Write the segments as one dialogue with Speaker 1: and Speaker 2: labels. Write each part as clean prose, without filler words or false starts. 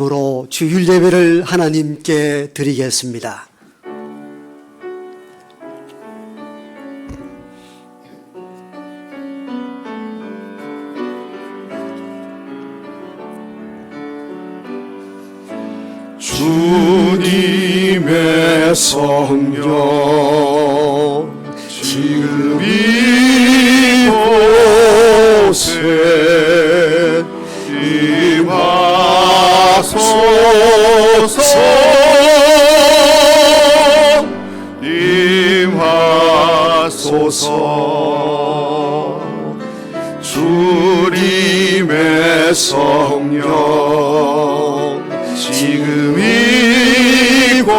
Speaker 1: 으로 주일 예배를 하나님께 드리겠습니다.
Speaker 2: 주님의 성령 지금 이곳에 임하소서. 주님의 성령 지금 이곳에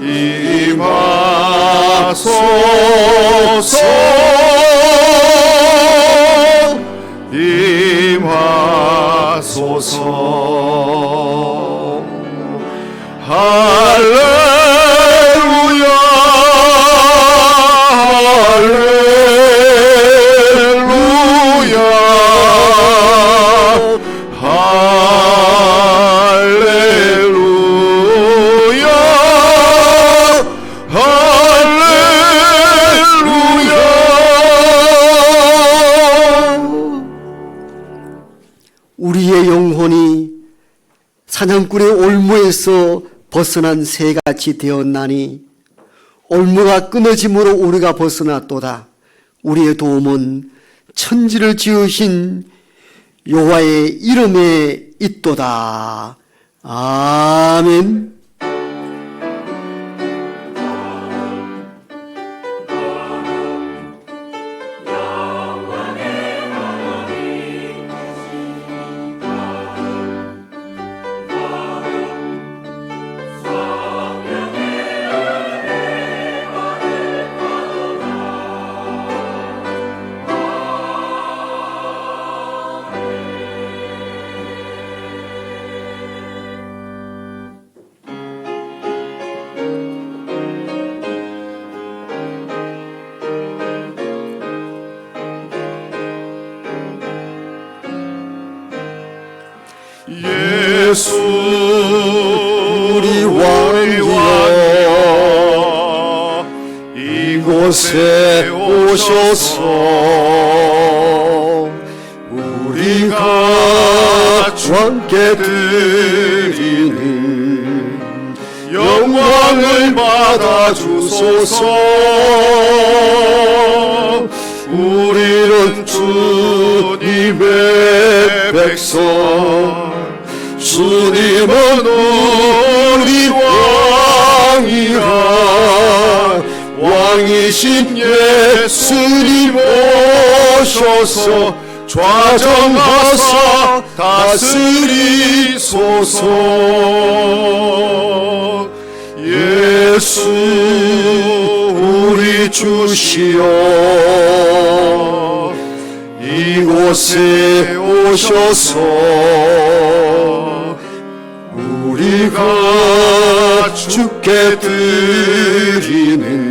Speaker 2: 임하소서. 임하소서. 할렐루야 할렐루야 할렐루야 할렐루야.
Speaker 1: 우리의 영혼이 사냥꾼의 올무에서 벗어난 새같이 되었나니 올무가 끊어짐으로 우리가 벗어났도다. 우리의 도움은 천지를 지으신 여호와의 이름에 있도다. 아멘.
Speaker 2: 예수 우리 왕이여 이곳에 오셔서 우리가 주께 드리는 영광을 받아 주소서. 우리는 주님의 백성, 주님은 우리 왕이라. 왕이신 예수님 오셔서 좌정하사 다스리소서. 예수 우리 주시여 이곳에 오셔서 우리가 주께 드리는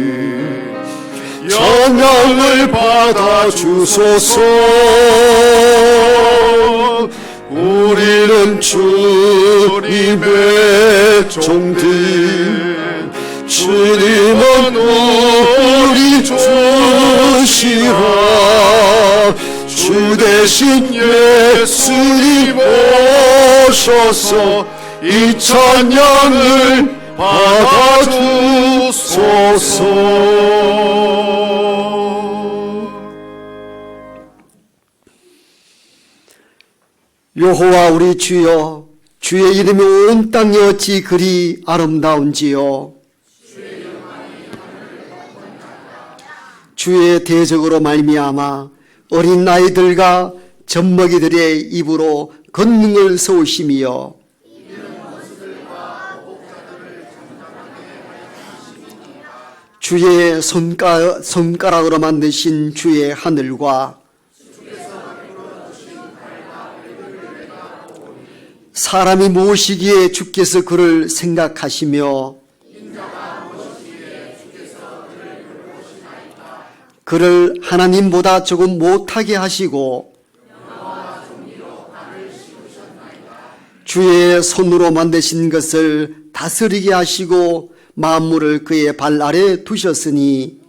Speaker 2: 영광을 받아 주소서. 우리는 주님의 종들, 주님은 우리 주시라. 주 대신 예수님 오셔서 이 찬양을 받아주소서.
Speaker 1: 여호와 우리 주여, 주의 이름이 온 땅에 어찌 그리 아름다운지요. 주의 대적으로 말미암아 어린 아이들과 젖먹이들의 입으로 권능을 세우시며 주의 손가락으로 만드신 주의 하늘과 사람이 무엇이기에 주께서 그를 생각하시며 그를 하나님보다 조금 못하게 하시고 주의 손으로 만드신 것을 다스리게 하시고 만물을 그의 발 아래 두셨으니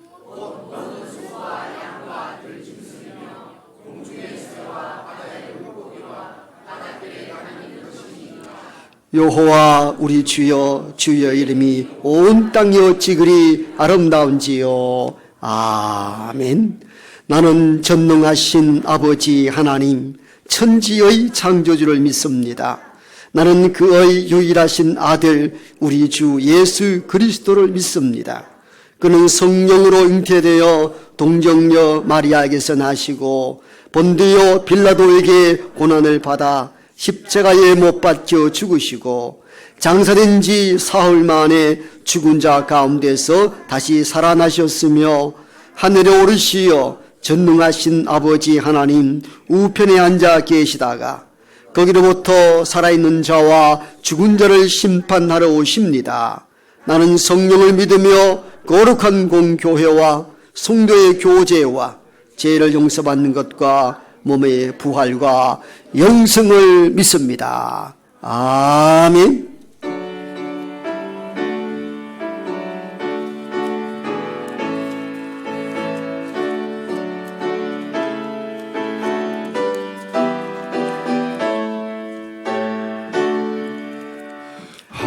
Speaker 1: 여호와 우리 주여 주의 이름이 온 땅이여 지그리 아름다운지요. 아멘. 나는 전능하신 아버지 하나님 천지의 창조주를 믿습니다. 나는 그의 유일하신 아들 우리 주 예수 그리스도를 믿습니다. 그는 성령으로 잉태되어 동정녀 마리아에게서 나시고 본디오 빌라도에게 고난을 받아 십자가에 못 박혀 죽으시고 장사된 지 사흘 만에 죽은 자 가운데서 다시 살아나셨으며 하늘에 오르시어 전능하신 아버지 하나님 우편에 앉아 계시다가 거기로부터 살아있는 자와 죽은 자를 심판하러 오십니다. 나는 성령을 믿으며 거룩한 공교회와 성도의 교제와 죄를 용서받는 것과 몸의 부활과 영생을 믿습니다. 아멘.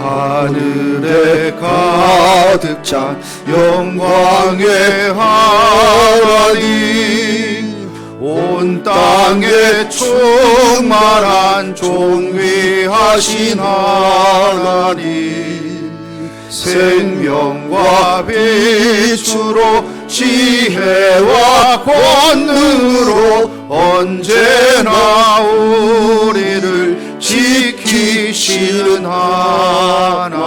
Speaker 2: 하늘에 가득 찬 영광의 하나님, 온 땅에 충만한 존귀하신 하나님, 생명과 빛으로 지혜와 권능으로 언제나 우리를 지키시는 하나님,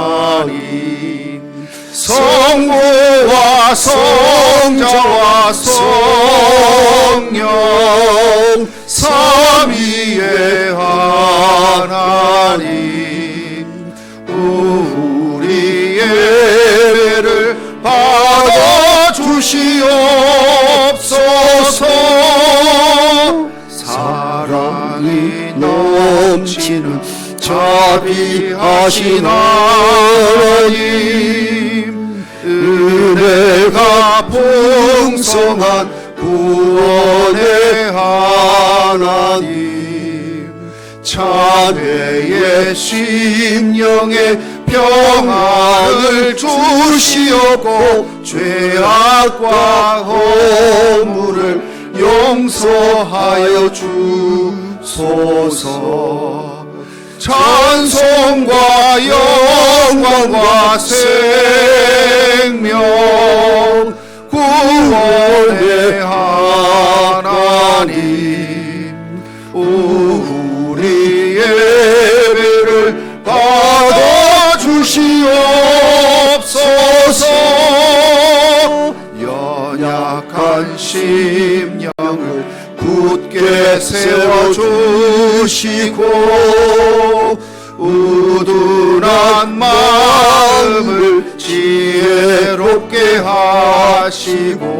Speaker 2: 성부와 성자와 성령 삼위의 하나님, 우리 예배를 받아주시옵소서. 사랑이 넘치는 자비하신 하나님, 은혜가 풍성한 구원의 하나님, 자매의 심령에 평안을 주시옵고 죄악과 허물을 용서하여 주소서. 찬송과 영광과 생명 구원의 하나님, 우리 예배를 받아주시옵소서. 연약한 심령을 굳게 세워주시고 우둔한 마음을 지혜롭게 하시고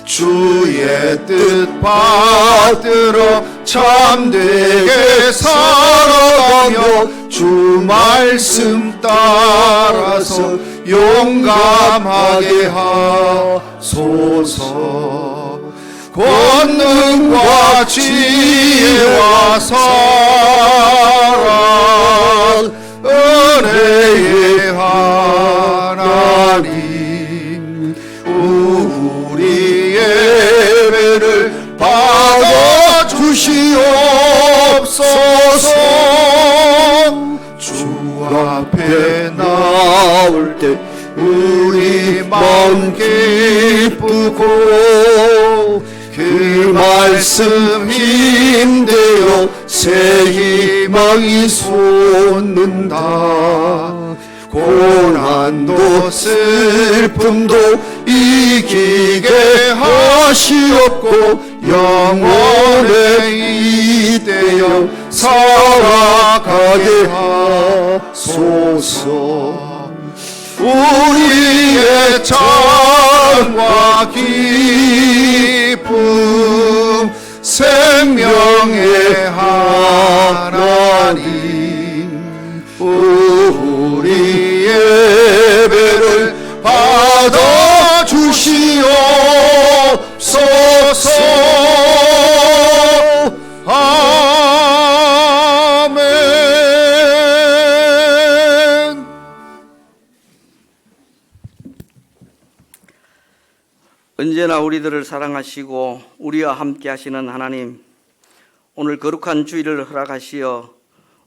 Speaker 2: 주의 뜻 받들어 참되게 살아가며 주 말씀 따라서 용감하게 하소서. 권능과 지혜와 사랑 은혜의 하나님, 우리 예배를 받아주시옵소서. 주 앞에 나올 때 우리 마음 기쁘고 그 말씀 힘대어 새 희망이 솟는다. 고난도 슬픔도 이기게 하시옵고 영원에 이대여 살아가게 하소서. 우리의 찬과 기쁨 생명의 하나님,
Speaker 3: 언제나 우리들을 사랑하시고 우리와 함께 하시는 하나님, 오늘 거룩한 주일을 허락하시어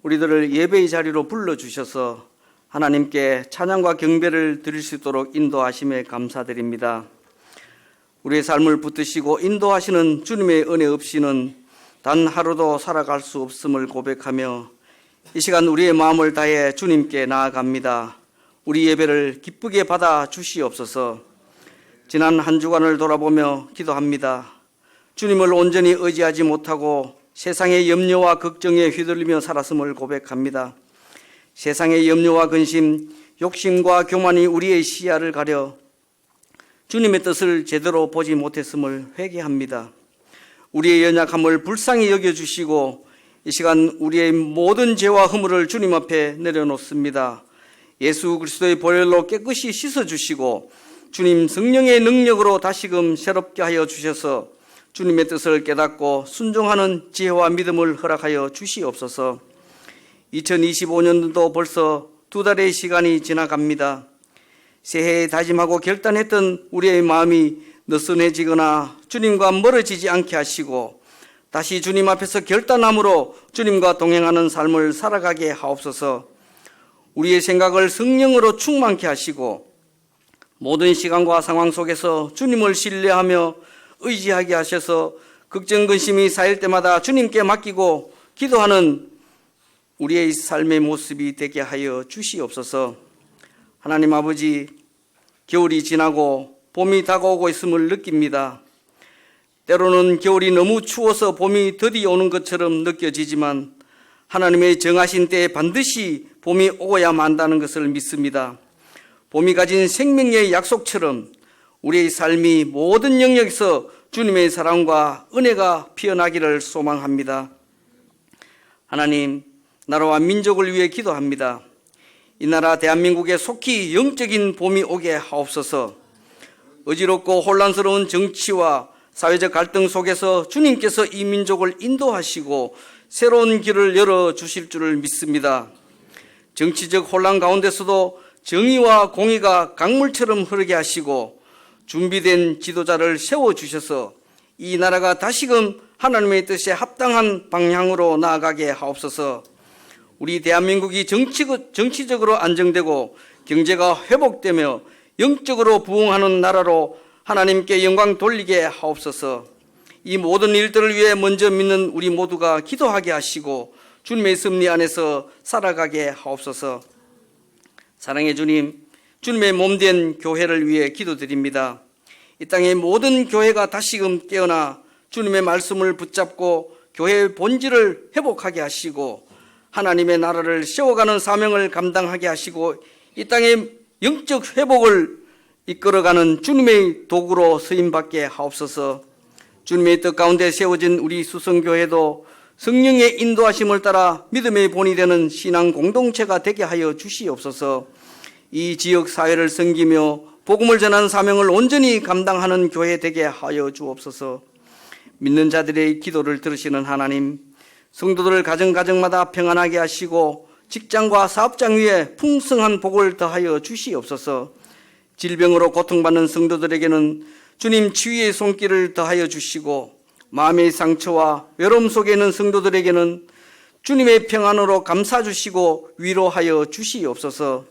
Speaker 3: 우리들을 예배의 자리로 불러주셔서 하나님께 찬양과 경배를 드릴 수 있도록 인도하심에 감사드립니다. 우리의 삶을 붙드시고 인도하시는 주님의 은혜 없이는 단 하루도 살아갈 수 없음을 고백하며 이 시간 우리의 마음을 다해 주님께 나아갑니다. 우리 예배를 기쁘게 받아 주시옵소서. 지난 한 주간을 돌아보며 기도합니다. 주님을 온전히 의지하지 못하고 세상의 염려와 걱정에 휘둘리며 살았음을 고백합니다. 세상의 염려와 근심, 욕심과 교만이 우리의 시야를 가려 주님의 뜻을 제대로 보지 못했음을 회개합니다. 우리의 연약함을 불쌍히 여겨주시고 이 시간 우리의 모든 죄와 허물을 주님 앞에 내려놓습니다. 예수 그리스도의 보혈로 깨끗이 씻어주시고 주님 성령의 능력으로 다시금 새롭게 하여 주셔서 주님의 뜻을 깨닫고 순종하는 지혜와 믿음을 허락하여 주시옵소서. 2025년도 벌써 2달의 시간이 지나갑니다. 새해에 다짐하고 결단했던 우리의 마음이 느슨해지거나 주님과 멀어지지 않게 하시고 다시 주님 앞에서 결단함으로 주님과 동행하는 삶을 살아가게 하옵소서. 우리의 생각을 성령으로 충만케 하시고 모든 시간과 상황 속에서 주님을 신뢰하며 의지하게 하셔서 걱정 근심이 쌓일 때마다 주님께 맡기고 기도하는 우리의 삶의 모습이 되게 하여 주시옵소서. 하나님 아버지, 겨울이 지나고 봄이 다가오고 있음을 느낍니다. 때로는 겨울이 너무 추워서 봄이 더디 오는 것처럼 느껴지지만 하나님의 정하신 때에 반드시 봄이 오고야 만다는 것을 믿습니다. 봄이 가진 생명의 약속처럼 우리의 삶이 모든 영역에서 주님의 사랑과 은혜가 피어나기를 소망합니다. 하나님, 나라와 민족을 위해 기도합니다. 이 나라 대한민국에 속히 영적인 봄이 오게 하옵소서. 어지럽고 혼란스러운 정치와 사회적 갈등 속에서 주님께서 이 민족을 인도하시고 새로운 길을 열어주실 줄을 믿습니다. 정치적 혼란 가운데서도 정의와 공의가 강물처럼 흐르게 하시고 준비된 지도자를 세워주셔서 이 나라가 다시금 하나님의 뜻에 합당한 방향으로 나아가게 하옵소서. 우리 대한민국이 정치적으로 안정되고 경제가 회복되며 영적으로 부흥하는 나라로 하나님께 영광 돌리게 하옵소서. 이 모든 일들을 위해 먼저 믿는 우리 모두가 기도하게 하시고 주님의 섭리 안에서 살아가게 하옵소서. 사랑의 주님, 주님의 몸된 교회를 위해 기도드립니다. 이 땅의 모든 교회가 다시금 깨어나 주님의 말씀을 붙잡고 교회의 본질을 회복하게 하시고 하나님의 나라를 세워가는 사명을 감당하게 하시고 이 땅의 영적 회복을 이끌어가는 주님의 도구로 쓰임받게 하옵소서. 주님의 뜻 가운데 세워진 우리 수성교회도 성령의 인도하심을 따라 믿음의 본이 되는 신앙 공동체가 되게 하여 주시옵소서. 이 지역 사회를 섬기며 복음을 전하는 사명을 온전히 감당하는 교회 되게 하여 주옵소서. 믿는 자들의 기도를 들으시는 하나님, 성도들을 가정마다 평안하게 하시고 직장과 사업장 위에 풍성한 복을 더하여 주시옵소서. 질병으로 고통받는 성도들에게는 주님 치유의 손길을 더하여 주시고 마음의 상처와 외로움 속에 있는 성도들에게는 주님의 평안으로 감싸 주시고 위로하여 주시옵소서.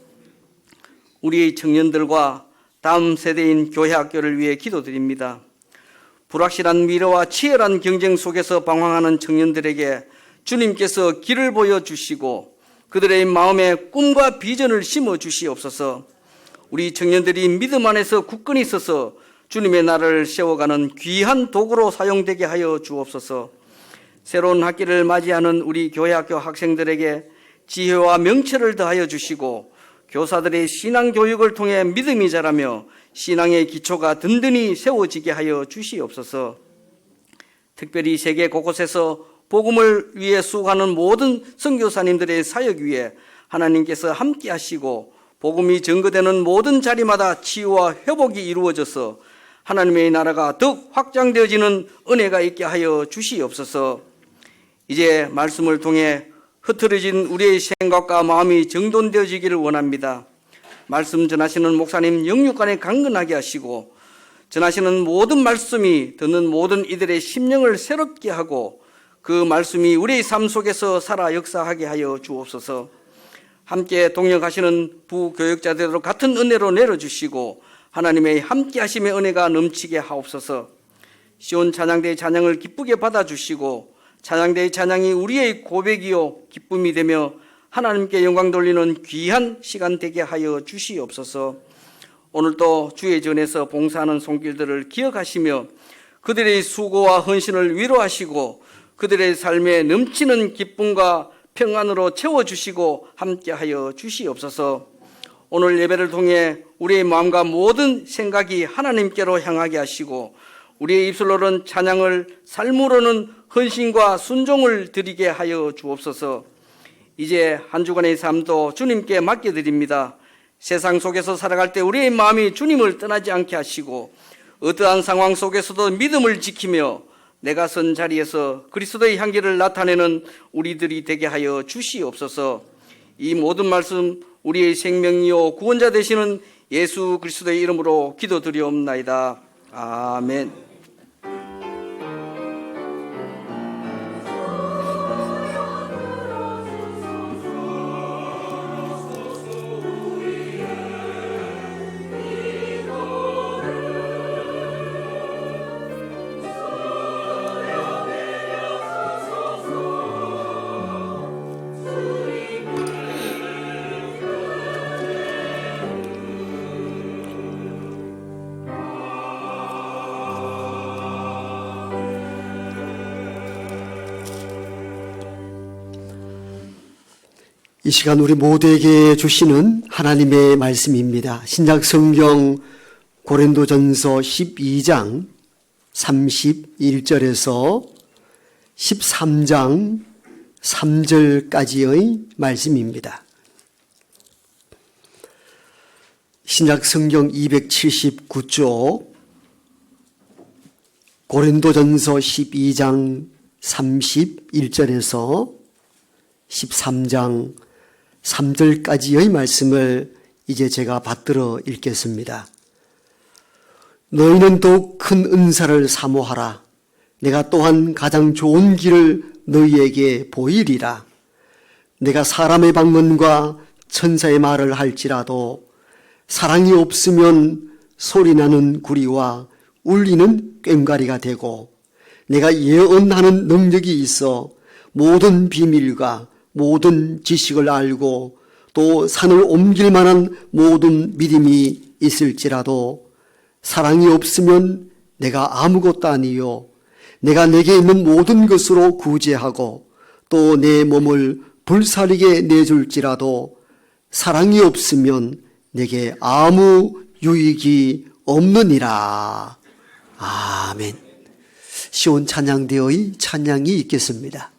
Speaker 3: 우리의 청년들과 다음 세대인 교회 학교를 위해 기도드립니다. 불확실한 미래와 치열한 경쟁 속에서 방황하는 청년들에게 주님께서 길을 보여주시고 그들의 마음에 꿈과 비전을 심어주시옵소서. 우리 청년들이 믿음 안에서 굳건히 서서 주님의 나라를 세워가는 귀한 도구로 사용되게 하여 주옵소서. 새로운 학기를 맞이하는 우리 교회학교 학생들에게 지혜와 명철을 더하여 주시고 교사들의 신앙교육을 통해 믿음이 자라며 신앙의 기초가 든든히 세워지게 하여 주시옵소서. 특별히 세계 곳곳에서 복음을 위해 수고하는 모든 선교사님들의 사역 위에 하나님께서 함께 하시고 복음이 증거되는 모든 자리마다 치유와 회복이 이루어져서 하나님의 나라가 더욱 확장되어지는 은혜가 있게 하여 주시옵소서. 이제 말씀을 통해 흐트러진 우리의 생각과 마음이 정돈되어지기를 원합니다. 말씀 전하시는 목사님 영육간에 강건하게 하시고 전하시는 모든 말씀이 듣는 모든 이들의 심령을 새롭게 하고 그 말씀이 우리의 삶 속에서 살아 역사하게 하여 주옵소서. 함께 동역하시는 부교역자들로 같은 은혜로 내려주시고 하나님의 함께 하심의 은혜가 넘치게 하옵소서. 시온 찬양대의 찬양을 기쁘게 받아주시고 찬양대의 찬양이 우리의 고백이요 기쁨이 되며 하나님께 영광 돌리는 귀한 시간 되게 하여 주시옵소서. 오늘도 주의 전에서 봉사하는 손길들을 기억하시며 그들의 수고와 헌신을 위로하시고 그들의 삶에 넘치는 기쁨과 평안으로 채워주시고 함께하여 주시옵소서. 오늘 예배를 통해 우리의 마음과 모든 생각이 하나님께로 향하게 하시고 우리의 입술로는 찬양을, 삶으로는 헌신과 순종을 드리게 하여 주옵소서. 이제 한 주간의 삶도 주님께 맡겨드립니다. 세상 속에서 살아갈 때 우리의 마음이 주님을 떠나지 않게 하시고 어떠한 상황 속에서도 믿음을 지키며 내가 선 자리에서 그리스도의 향기를 나타내는 우리들이 되게 하여 주시옵소서. 이 모든 말씀 우리의 생명이요 구원자 되시는 예수 그리스도의 이름으로 기도드리옵나이다. 아멘.
Speaker 1: 이 시간 우리 모두에게 주시는 하나님의 말씀입니다. 신약 성경 고린도전서 12장 31절에서 13장 3절까지의 말씀입니다. 신약 성경 279쪽 고린도전서 12장 31절에서 13장 3절까지의 말씀을 이제 제가 받들어 읽겠습니다. 너희는 더욱 큰 은사를 사모하라. 내가 또한 가장 좋은 길을 너희에게 보이리라. 내가 사람의 방언과 천사의 말을 할지라도 사랑이 없으면 소리나는 구리와 울리는 꽹과리가 되고 내가 예언하는 능력이 있어 모든 비밀과 모든 지식을 알고 또 산을 옮길 만한 모든 믿음이 있을지라도 사랑이 없으면 내가 아무것도 아니요 내가 내게 있는 모든 것으로 구제하고 또 내 몸을 불사르게 내줄지라도 사랑이 없으면 내게 아무 유익이 없느니라. 아멘. 시온 찬양대의 찬양이 있겠습니다.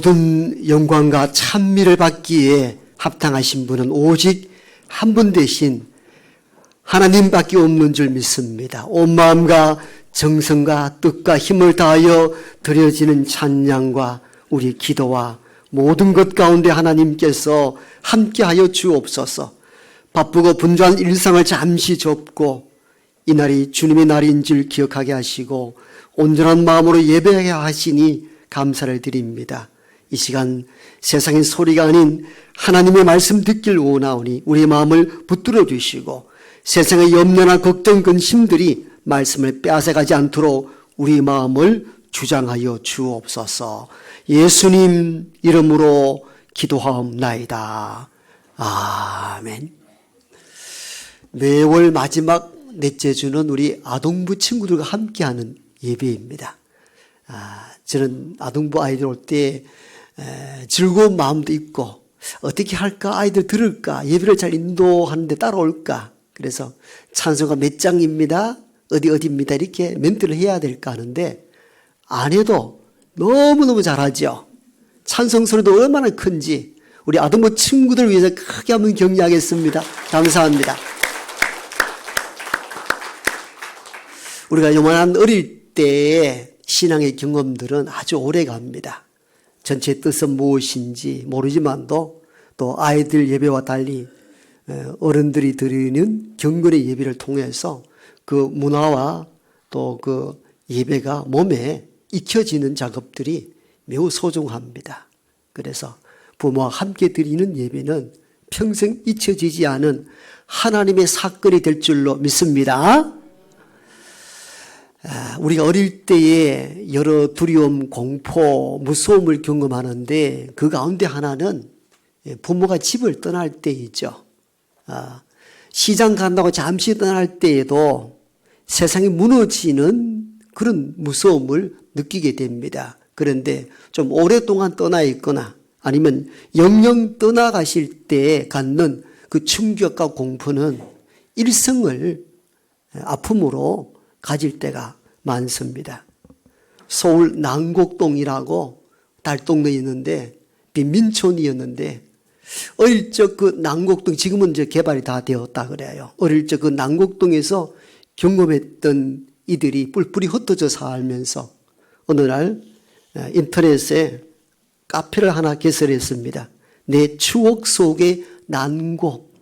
Speaker 1: 모든 영광과 찬미를 받기에 합당하신 분은 오직 한 분 대신 하나님밖에 없는 줄 믿습니다. 온 마음과 정성과 뜻과 힘을 다하여 드려지는 찬양과 우리 기도와 모든 것 가운데 하나님께서 함께하여 주옵소서. 바쁘고 분주한 일상을 잠시 접고 이날이 주님의 날인 줄 기억하게 하시고 온전한 마음으로 예배하게 하시니 감사를 드립니다. 이 시간 세상의 소리가 아닌 하나님의 말씀 듣길 원하오니 우리의 마음을 붙들어 주시고 세상의 염려나 걱정 근심들이 말씀을 빼앗아가지 않도록 우리 마음을 주장하여 주옵소서. 예수님 이름으로 기도하옵나이다. 아멘. 매월 마지막 넷째 주는 우리 아동부 친구들과 함께하는 예배입니다. 저는 아동부 아이들 올 때 즐거운 마음도 있고 어떻게 할까, 아이들 들을까, 예배를 잘 인도하는데 따라올까, 그래서 찬송가 몇 장입니다, 어디입니다 이렇게 멘트를 해야 될까 하는데 안 해도 너무너무 잘하죠. 찬송 소리도 얼마나 큰지 우리 아동부 친구들 위해서 크게 한번 격려하겠습니다. 감사합니다. 우리가 요만한 어릴 때의 신앙의 경험들은 아주 오래 갑니다. 전체 뜻은 무엇인지 모르지만도 또 아이들 예배와 달리 어른들이 드리는 경건의 예배를 통해서 그 문화와 또 그 예배가 몸에 익혀지는 작업들이 매우 소중합니다. 그래서 부모와 함께 드리는 예배는 평생 잊혀지지 않은 하나님의 사건이 될 줄로 믿습니다. 우리가 어릴 때에 여러 두려움, 공포, 무서움을 경험하는데 그 가운데 하나는 부모가 집을 떠날 때이죠. 시장 간다고 잠시 떠날 때에도 세상이 무너지는 그런 무서움을 느끼게 됩니다. 그런데 좀 오랫동안 떠나 있거나 아니면 영영 떠나가실 때 갖는 그 충격과 공포는 일생을 아픔으로 가질 때가 많습니다. 서울 난곡동이라고 달동네에 있는데 빈민촌이었는데 어릴 적 그 난곡동, 지금은 이제 개발이 다 되었다 그래요. 어릴 적 그 난곡동에서 경험했던 이들이 뿔뿔이 흩어져 살면서 어느 날 인터넷에 카페를 하나 개설했습니다. 내 추억 속의 난곡,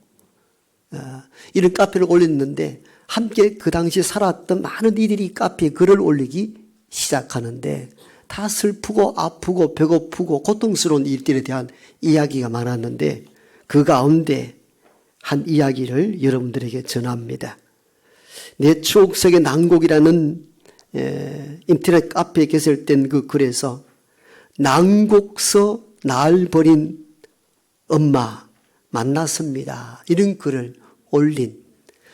Speaker 1: 이런 카페를 올렸는데 함께 그 당시 살았던 많은 이들이 카페에 글을 올리기 시작하는데 다 슬프고 아프고 배고프고 고통스러운 일들에 대한 이야기가 많았는데 그 가운데 한 이야기를 여러분들에게 전합니다. 내 추억 속의 난곡이라는 인터넷 카페에 개설된 그 글에서 난곡서 날 버린 엄마 만났습니다. 이런 글을 올린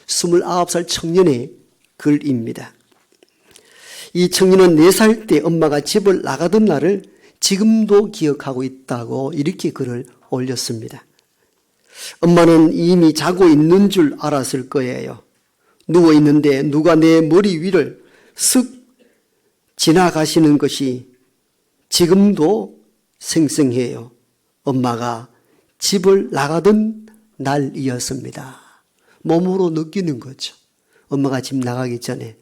Speaker 1: 29살 청년의 글입니다. 이 청년은 4살 때 엄마가 집을 나가던 날을 지금도 기억하고 있다고 이렇게 글을 올렸습니다. 엄마는 이미 자고 있는 줄 알았을 거예요. 누워 있는데 누가 내 머리 위를 쓱 지나가시는 것이 지금도 생생해요. 엄마가 집을 나가던 날이었습니다. 몸으로 느끼는 거죠. 엄마가 집 나가기 전에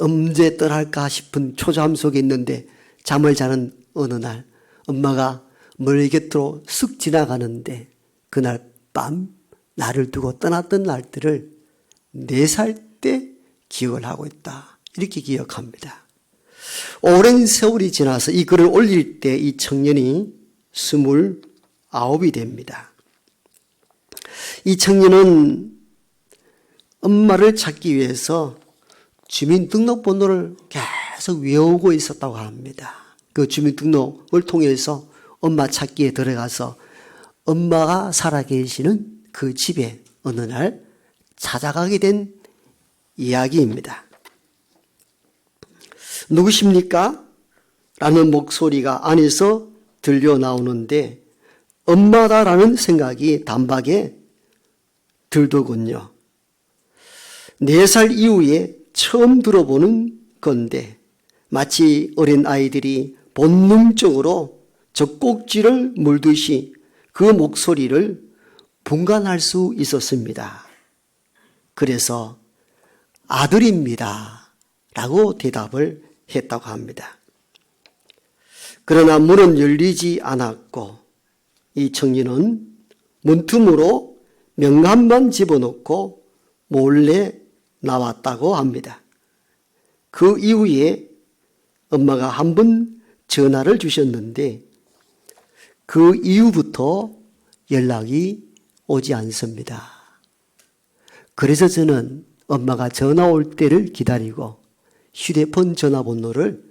Speaker 1: 언제 떠날까 싶은 초조함 속에 있는데 잠을 자는 어느 날 엄마가 머리 곁으로 쓱 지나가는데 그날 밤 나를 두고 떠났던 날들을 4살 때 기억을 하고 있다. 이렇게 기억합니다. 오랜 세월이 지나서 이 글을 올릴 때 이 청년이 29이 됩니다. 이 청년은 엄마를 찾기 위해서 주민등록번호를 계속 외우고 있었다고 합니다. 그 주민등록을 통해서 엄마 찾기에 들어가서 엄마가 살아계시는 그 집에 어느 날 찾아가게 된 이야기입니다. 누구십니까? 라는 목소리가 안에서 들려 나오는데 엄마다라는 생각이 단박에 들더군요. 4살 이후에 처음 들어보는 건데 마치 어린 아이들이 본능적으로 젖꼭지를 물듯이 그 목소리를 분간할 수 있었습니다. 그래서 아들입니다 라고 대답을 했다고 합니다. 그러나 문은 열리지 않았고 이 청년은 문틈으로 명함만 집어넣고 몰래 나왔다고 합니다. 그 이후에 엄마가 한 번 전화를 주셨는데 그 이후부터 연락이 오지 않습니다. 그래서 저는 엄마가 전화 올 때를 기다리고 휴대폰 전화번호를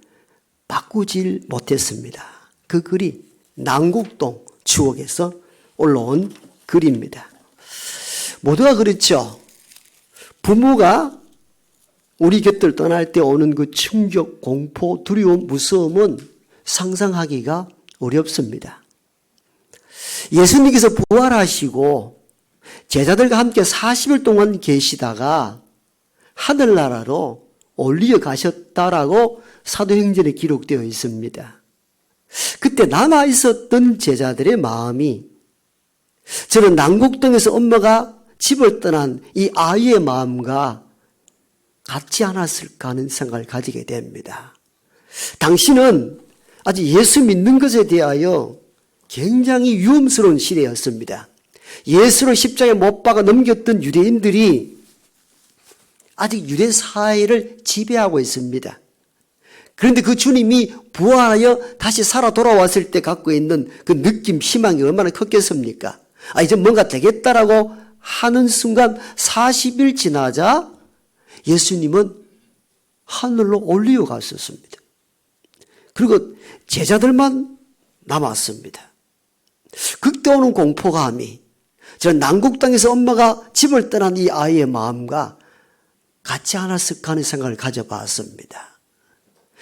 Speaker 1: 바꾸질 못했습니다. 그 글이 남국동 추억에서 올라온 글입니다. 모두가 그렇죠. 부모가 우리 곁을 떠날 때 오는 그 충격, 공포, 두려움, 무서움은 상상하기가 어렵습니다. 예수님께서 부활하시고 제자들과 함께 40일 동안 계시다가 하늘나라로 올려 가셨다라고 사도행전에 기록되어 있습니다. 그때 남아 있었던 제자들의 마음이 저는 남국동에서 엄마가 집을 떠난 이 아이의 마음과 같지 않았을까 하는 생각을 가지게 됩니다. 당시는 아직 예수 믿는 것에 대하여 굉장히 위험스러운 시대였습니다. 예수를 십자가에 못 박아 넘겼던 유대인들이 아직 유대 사회를 지배하고 있습니다. 그런데 그 주님이 부활하여 다시 살아 돌아왔을 때 갖고 있는 그 느낌, 희망이 얼마나 컸겠습니까? 이제 뭔가 되겠다라고 하는 순간 40일 지나자 예수님은 하늘로 올리어 갔었습니다. 그리고 제자들만 남았습니다. 그때 오는 공포감이 저는 남국 땅에서 엄마가 집을 떠난 이 아이의 마음과 같지 않았을까 하는 생각을 가져봤습니다.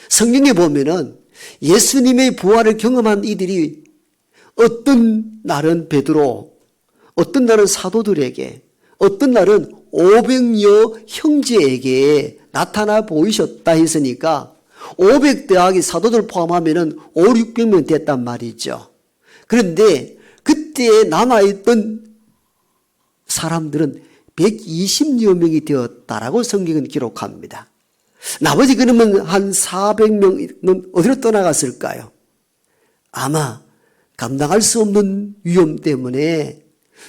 Speaker 1: 성경에 보면은 예수님의 부활을 경험한 이들이 어떤 날은 베드로, 어떤 날은 사도들에게, 어떤 날은 500여 형제에게 나타나 보이셨다 했으니까 500 더하기 사도들 포함하면은 5, 600명 됐단 말이죠. 그런데 그때 남아있던 사람들은 120여 명이 되었다라고 성경은 기록합니다. 나머지 그러면 한 400명은 어디로 떠나갔을까요? 아마 감당할 수 없는 위험 때문에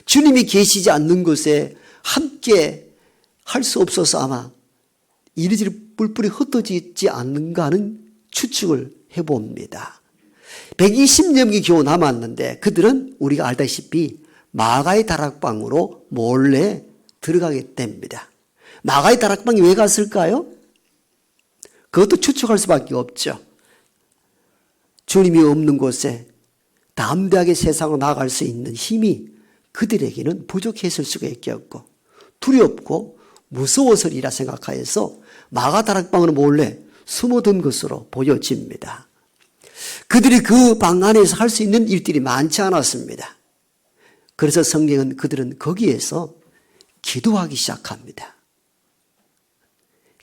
Speaker 1: 주님이 계시지 않는 곳에 함께 할 수 없어서 아마 이리저리 뿔뿔이 흩어지지 않는가 하는 추측을 해봅니다. 120여 명이 겨우 남았는데 그들은 우리가 알다시피 마가의 다락방으로 몰래 들어가게 됩니다. 마가의 다락방에 왜 갔을까요? 그것도 추측할 수밖에 없죠. 주님이 없는 곳에 담대하게 세상으로 나아갈 수 있는 힘이 그들에게는 부족했을 수가 있겠고 두렵고 무서워서리라 생각하여서 마가 다락방으로 몰래 숨어든 것으로 보여집니다. 그들이 그 방 안에서 할 수 있는 일들이 많지 않았습니다. 그래서 성경은 그들은 거기에서 기도하기 시작합니다.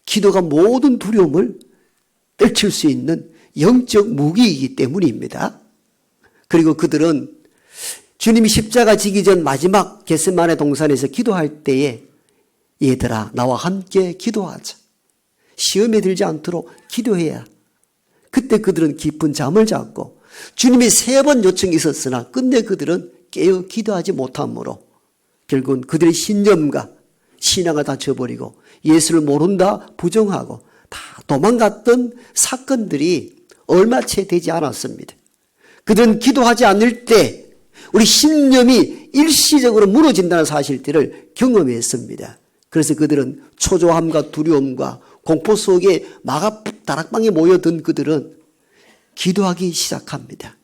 Speaker 1: 기도가 모든 두려움을 떨칠 수 있는 영적 무기이기 때문입니다. 그리고 그들은 주님이 십자가 지기 전 마지막 겟세마네 동산에서 기도할 때에 얘들아 나와 함께 기도하자. 시험에 들지 않도록 기도해야. 그때 그들은 깊은 잠을 잤고 주님이 3번 요청이 있었으나 끝내 그들은 깨어 기도하지 못함으로 결국은 그들의 신념과 신앙을 다 저버리고 예수를 모른다 부정하고 다 도망갔던 사건들이 얼마 채 되지 않았습니다. 그들은 기도하지 않을 때 우리 신념이 일시적으로 무너진다는 사실들을 경험했습니다. 그래서 그들은 초조함과 두려움과 공포 속에 마가 다락방에 모여든 그들은 기도하기 시작합니다.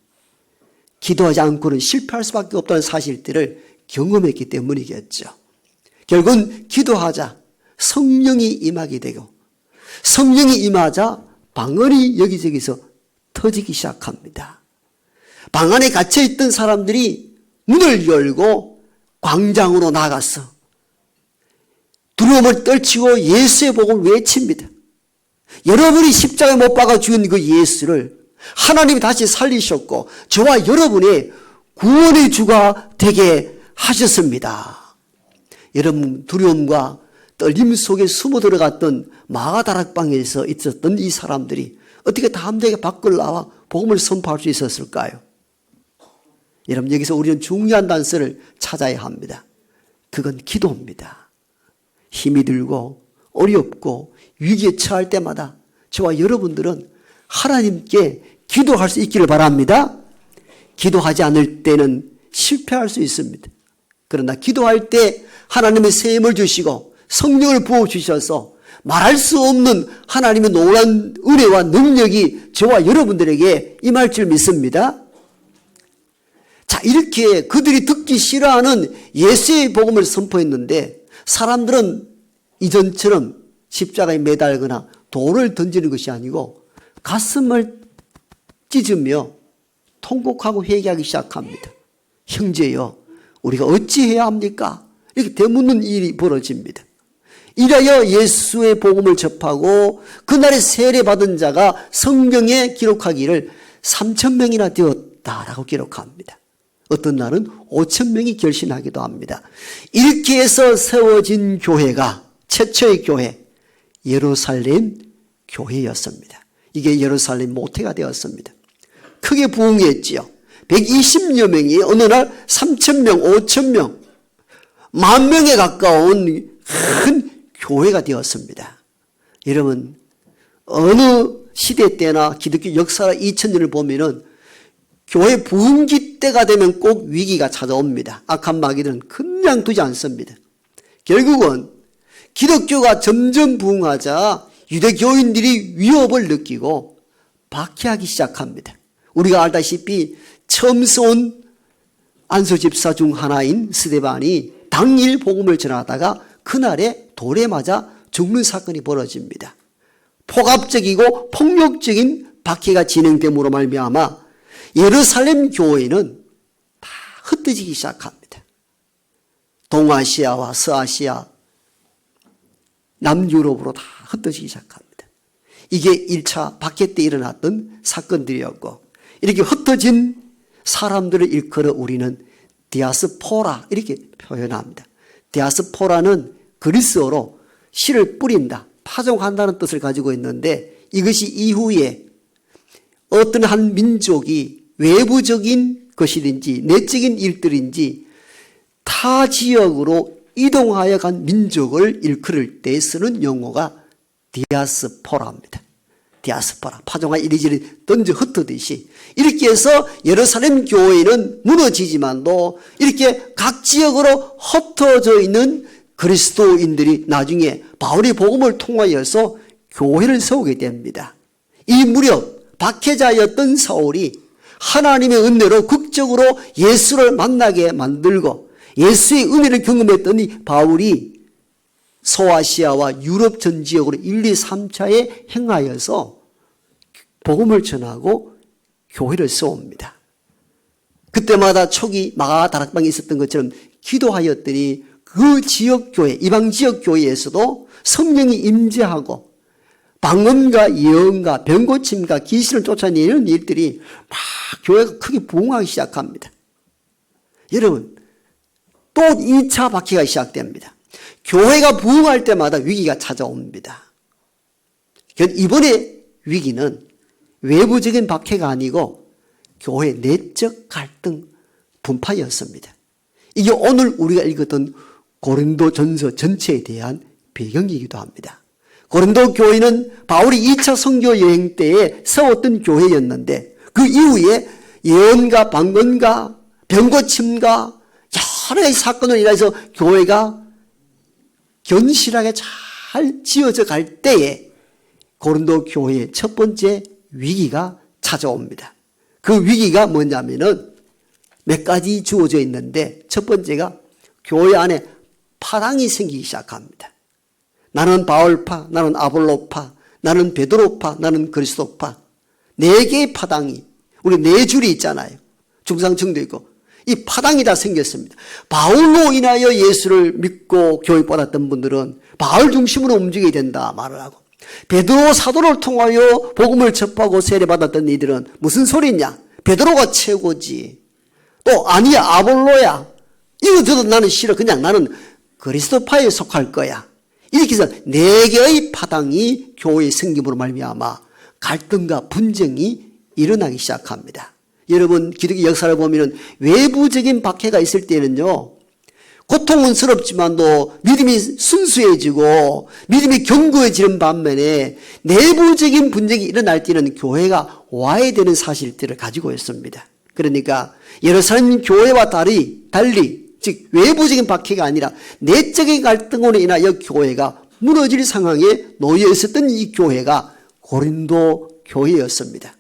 Speaker 1: 기도하지 않고는 실패할 수밖에 없다는 사실들을 경험했기 때문이겠죠. 결국은 기도하자 성령이 임하게 되고 성령이 임하자 방언이 여기저기서 터지기 시작합니다. 방 안에 갇혀있던 사람들이 문을 열고 광장으로 나가서 두려움을 떨치고 예수의 복을 외칩니다. 여러분이 십자가에 못 박아 죽은 그 예수를 하나님이 다시 살리셨고 저와 여러분의 구원의 주가 되게 하셨습니다. 여러분, 두려움과 떨림 속에 숨어 들어갔던 마가다락방에서 있었던 이 사람들이 어떻게 담대하게 밖을 나와 복음을 선포할 수 있었을까요? 여러분, 여기서 우리는 중요한 단서를 찾아야 합니다. 그건 기도입니다. 힘이 들고 어렵고 위기에 처할 때마다 저와 여러분들은 하나님께 기도할 수 있기를 바랍니다. 기도하지 않을 때는 실패할 수 있습니다. 그러나 기도할 때 하나님의 새 힘을 주시고 성령을 부어주셔서 말할 수 없는 하나님의 놀라운 은혜와 능력이 저와 여러분들에게 임할 줄 믿습니다. 자, 이렇게 그들이 듣기 싫어하는 예수의 복음을 선포했는데 사람들은 이전처럼 십자가에 매달거나 돌을 던지는 것이 아니고 가슴을 찢으며 통곡하고 회개하기 시작합니다. 형제여, 우리가 어찌해야 합니까? 이렇게 되묻는 일이 벌어집니다. 이라여 예수의 복음을 접하고 그날에 세례받은 자가 성경에 기록하기를 3,000명이나 되었다라고 기록합니다. 어떤 날은 5,000명이 결신하기도 합니다. 이렇게 해서 세워진 교회가 최초의 교회, 예루살렘 교회였습니다. 이게 예루살렘 모태가 되었습니다. 크게 부흥했지요. 120여 명이 어느 날 3,000명, 5,000명, 10,000명에 가까운 큰 교회가 되었습니다. 여러분, 어느 시대 때나 기독교 역사 2000년을 보면은 교회 부흥기 때가 되면 꼭 위기가 찾아옵니다. 악한 마귀들은 그냥 두지 않습니다. 결국은 기독교가 점점 부흥하자 유대교인들이 위협을 느끼고 박해하기 시작합니다. 우리가 알다시피 처음 온 안수 집사 중 하나인 스데반이 당일 복음을 전하다가 그날에 돌에 맞아 죽는 사건이 벌어집니다. 폭압적이고 폭력적인 박해가 진행됨으로 말미암아 예루살렘 교회는 다 흩어지기 시작합니다. 동아시아와 서아시아, 남유럽으로 다 흩어지기 시작합니다. 이게 1차 박해 때 일어났던 사건들이었고, 이렇게 흩어진 사람들을 일컬어 우리는 디아스포라 이렇게 표현합니다. 디아스포라는 그리스어로 씨를 뿌린다, 파종한다는 뜻을 가지고 있는데, 이것이 이후에 어떤 한 민족이 외부적인 것이든지 내적인 일들인지 타 지역으로 이동하여 간 민족을 일컬을 때 쓰는 용어가 디아스포라입니다. 디아스포라, 파종한 이리저리 던져 흩어듯이 이렇게 해서 예루살렘 교회는 무너지지만도 이렇게 각 지역으로 흩어져 있는 그리스도인들이 나중에 바울의 복음을 통하여서 교회를 세우게 됩니다. 이 무렵 박해자였던 사울이 하나님의 은혜로 극적으로 예수를 만나게 만들고 예수의 은혜를 경험했던 이 바울이 소아시아와 유럽 전 지역으로 1, 2, 3차에 행하여서 복음을 전하고 교회를 세웁니다. 그때마다 초기 마가다락방에 있었던 것처럼 기도하였더니 그 지역 교회, 이방 지역 교회에서도 성령이 임재하고 방언과 예언과 병고침과 귀신을 쫓아내는 일들이 막 교회가 크게 부흥하기 시작합니다. 여러분, 또 2차 박해가 시작됩니다. 교회가 부흥할 때마다 위기가 찾아옵니다. 이번에 위기는 외부적인 박해가 아니고 교회 내적 갈등, 분파였습니다. 이게 오늘 우리가 읽었던 고린도전서 전체에 대한 배경이기도 합니다. 고린도 교회는 바울이 2차 선교 여행 때에 세웠던 교회였는데 그 이후에 예언과 방언과 병고침과 여러 가지 사건으로 인해서 교회가 견실하게 잘 지어져 갈 때에 고린도 교회의 첫 번째 위기가 찾아옵니다. 그 위기가 뭐냐면은 몇 가지 주어져 있는데 첫 번째가 교회 안에 파당이 생기기 시작합니다. 나는 바울파, 나는 아볼로파, 나는 베드로파, 나는 그리스도파. 4개의 파당이, 우리 4줄이 있잖아요. 중상층도 있고. 이 파당이 다 생겼습니다. 바울로 인하여 예수를 믿고 교육받았던 분들은 바울 중심으로 움직여야 된다 말을 하고, 베드로 사도를 통하여 복음을 접하고 세례받았던 이들은 무슨 소리냐? 베드로가 최고지. 또 아니야, 아볼로야. 이거 들어도 나는 싫어. 그냥 나는 그리스도파에 속할 거야. 이렇게 해서 네 개의 파당이 교회의 생김으로 말미암아 갈등과 분쟁이 일어나기 시작합니다. 여러분, 기독교 역사를 보면 외부적인 박해가 있을 때는요, 고통은 스럽지만도 믿음이 순수해지고 믿음이 견고해지는 반면에 내부적인 분쟁이 일어날 때는 교회가 와야 되는 사실들을 가지고 있습니다. 그러니까 예루살렘 교회와 달리 즉 외부적인 박해가 아니라 내적인 갈등으로 인하여 교회가 무너질 상황에 놓여 있었던 이 교회가 고린도 교회였습니다.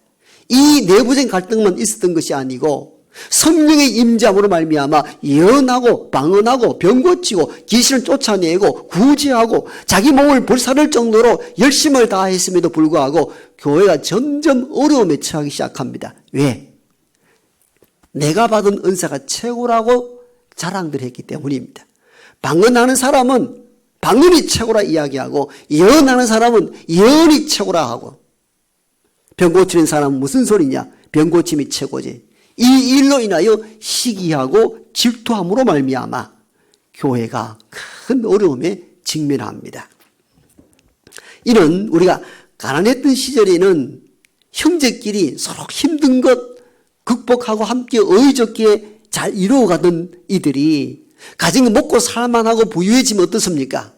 Speaker 1: 이 내부적인 갈등만 있었던 것이 아니고 성령의 임재함으로 말미암아 예언하고 방언하고 병 고치고 귀신을 쫓아내고 구제하고 자기 몸을 불사를 정도로 열심을 다했음에도 불구하고 교회가 점점 어려움에 처하기 시작합니다. 왜? 내가 받은 은사가 최고라고 자랑들 했기 때문입니다. 방언하는 사람은 방언이 최고라 이야기하고 예언하는 사람은 예언이 최고라 하고 병 고치는 사람은 무슨 소리냐? 병 고침이 최고지. 이 일로 인하여 시기하고 질투함으로 말미암아 교회가 큰 어려움에 직면합니다. 이는 우리가 가난했던 시절에는 형제끼리 서로 힘든 것 극복하고 함께 의좋게 잘 이루어가던 이들이 가진 거 먹고 살만하고 부유해지면 어떻습니까?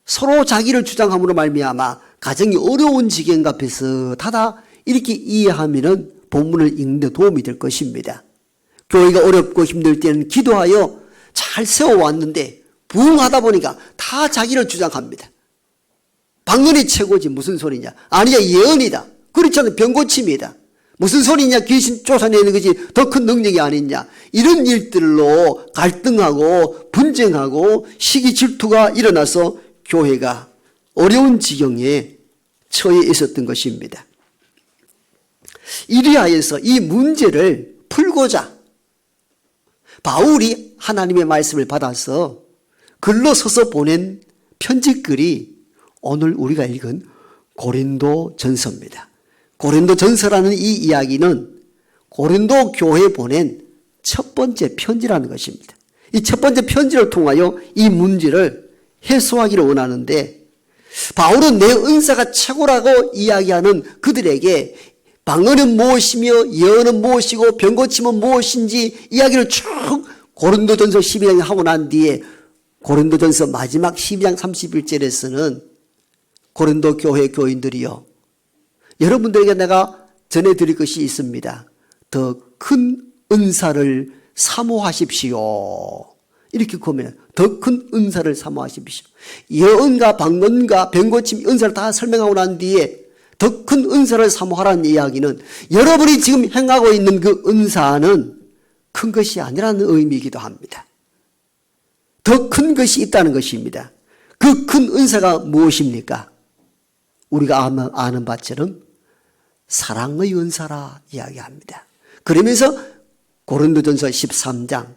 Speaker 1: 서로 자기를 주장함으로 말미암아 가정이 어려운 지경과 비슷하다 이렇게 이해하면은 본문을 읽는 데 도움이 될 것입니다. 교회가 어렵고 힘들 때는 기도하여 잘 세워왔는데 부흥하다 보니까 다 자기를 주장합니다. 방언이 최고지 무슨 소리냐? 아니야, 예언이다. 그렇지 않은 병고침이다. 무슨 소리냐? 귀신 쫓아내는 것이 더 큰 능력이 아니냐? 이런 일들로 갈등하고 분쟁하고 시기 질투가 일어나서 교회가 어려운 지경에 처해 있었던 것입니다. 이리하여서 이 문제를 풀고자 바울이 하나님의 말씀을 받아서 글로 써서 보낸 편지글이 오늘 우리가 읽은 고린도 전서입니다. 고린도 전서라는 이 이야기는 고린도 교회에 보낸 첫 번째 편지라는 것입니다. 이 첫 번째 편지를 통하여 이 문제를 해소하기를 원하는데 바울은 내 은사가 최고라고 이야기하는 그들에게 방언은 무엇이며 예언은 무엇이고 병고침은 무엇인지 이야기를 쭉 고린도전서 12장에 하고 난 뒤에 고린도전서 마지막 12장 31절에서는 고린도 교회 교인들이요, 여러분들에게 내가 전해드릴 것이 있습니다. 더 큰 은사를 사모하십시오. 이렇게 보면 더 큰 은사를 사모하십시오. 예언과 방언과 병고침 은사를 다 설명하고 난 뒤에 더 큰 은사를 사모하라는 이야기는 여러분이 지금 행하고 있는 그 은사는 큰 것이 아니라는 의미이기도 합니다. 더 큰 것이 있다는 것입니다. 그 큰 은사가 무엇입니까? 우리가 아는 바처럼 사랑의 은사라 이야기합니다. 그러면서 고린도전서 13장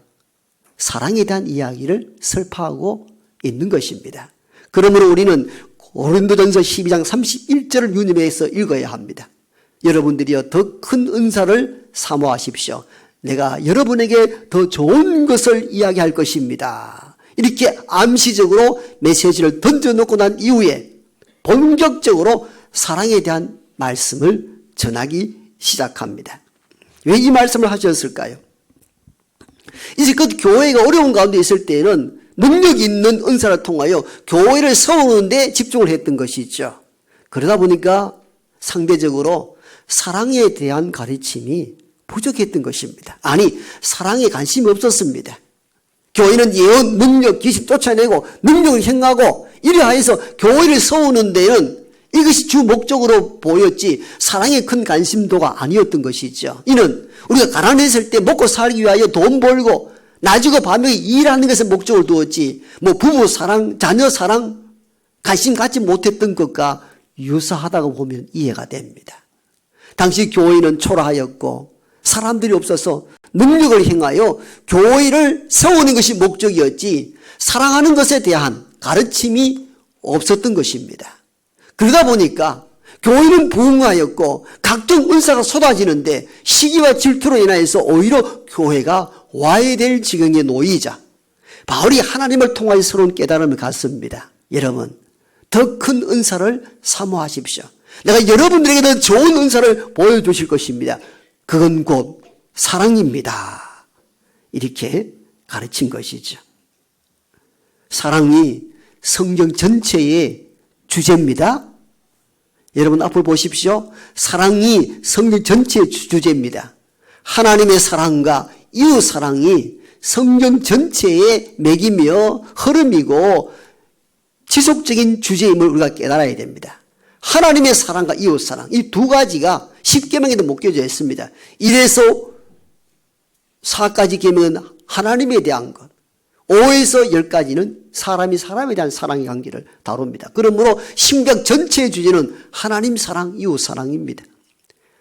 Speaker 1: 사랑에 대한 이야기를 설파하고 있는 것입니다. 그러므로 우리는 고린도전서 12장 31절을 유념해서 읽어야 합니다. 여러분들이여 더 큰 은사를 사모하십시오. 내가 여러분에게 더 좋은 것을 이야기할 것입니다. 이렇게 암시적으로 메시지를 던져놓고 난 이후에 본격적으로 사랑에 대한 말씀을 전하기 시작합니다. 왜 이 말씀을 하셨을까요? 이제 그 교회가 어려운 가운데 있을 때는 능력 있는 은사를 통하여 교회를 세우는 데 집중을 했던 것이죠. 그러다 보니까 상대적으로 사랑에 대한 가르침이 부족했던 것입니다. 아니, 사랑에 관심이 없었습니다. 교회는 예언, 능력, 귀신 쫓아내고 능력을 행하고 이래하여서 교회를 세우는 데는 이것이 주 목적으로 보였지 사랑에 큰 관심도가 아니었던 것이죠. 이는 우리가 가난했을 때 먹고 살기 위하여 돈 벌고 나주고 밤에 일하는 것에 목적을 두었지 뭐 부부 사랑, 자녀 사랑 관심 갖지 못했던 것과 유사하다고 보면 이해가 됩니다. 당시 교회는 초라하였고 사람들이 없어서 능력을 행하여 교회를 세우는 것이 목적이었지 사랑하는 것에 대한 가르침이 없었던 것입니다. 그러다 보니까 교회는 부흥하였고 각종 은사가 쏟아지는데 시기와 질투로 인하여서 오히려 교회가 와해될 지경에 놓이자 바울이 하나님을 통하여 새로운 깨달음을 갖습니다. 여러분, 더 큰 은사를 사모하십시오. 내가 여러분들에게 더 좋은 은사를 보여주실 것입니다. 그건 곧 사랑입니다. 이렇게 가르친 것이죠. 사랑이 성경 전체의 주제입니다. 여러분 앞을 보십시오. 사랑이 성경 전체의 주제입니다. 하나님의 사랑과 이웃 사랑이 성경 전체의 맥이며 흐름이고 지속적인 주제임을 우리가 깨달아야 됩니다. 하나님의 사랑과 이웃 사랑, 이 두 가지가 10계명에도 묶여져 있습니다. 1에서 4까지 계명은 하나님에 대한 것, 5에서 10까지는 사람이 사람에 대한 사랑의 관계를 다룹니다. 그러므로 신약 전체의 주제는 하나님 사랑, 이웃 사랑입니다.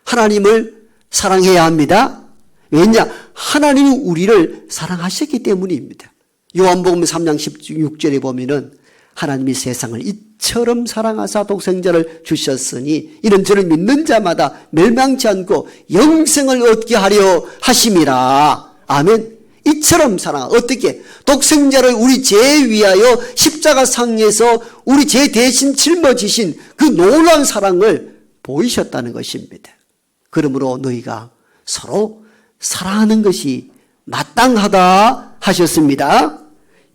Speaker 1: 하나님을 사랑해야 합니다. 왜냐? 하나님이 우리를 사랑하셨기 때문입니다. 요한복음 3장 16절에 보면은 하나님이 세상을 이처럼 사랑하사 독생자를 주셨으니 이는 저를 믿는 자마다 멸망치 않고 영생을 얻게 하려 하심이라. 아멘. 이처럼 사랑. 어떻게? 독생자를 우리 죄 위하여 십자가상에서 우리 죄 대신 짊어지신 그 놀라운 사랑을 보이셨다는 것입니다. 그러므로 너희가 서로 사랑하는 것이 마땅하다 하셨습니다.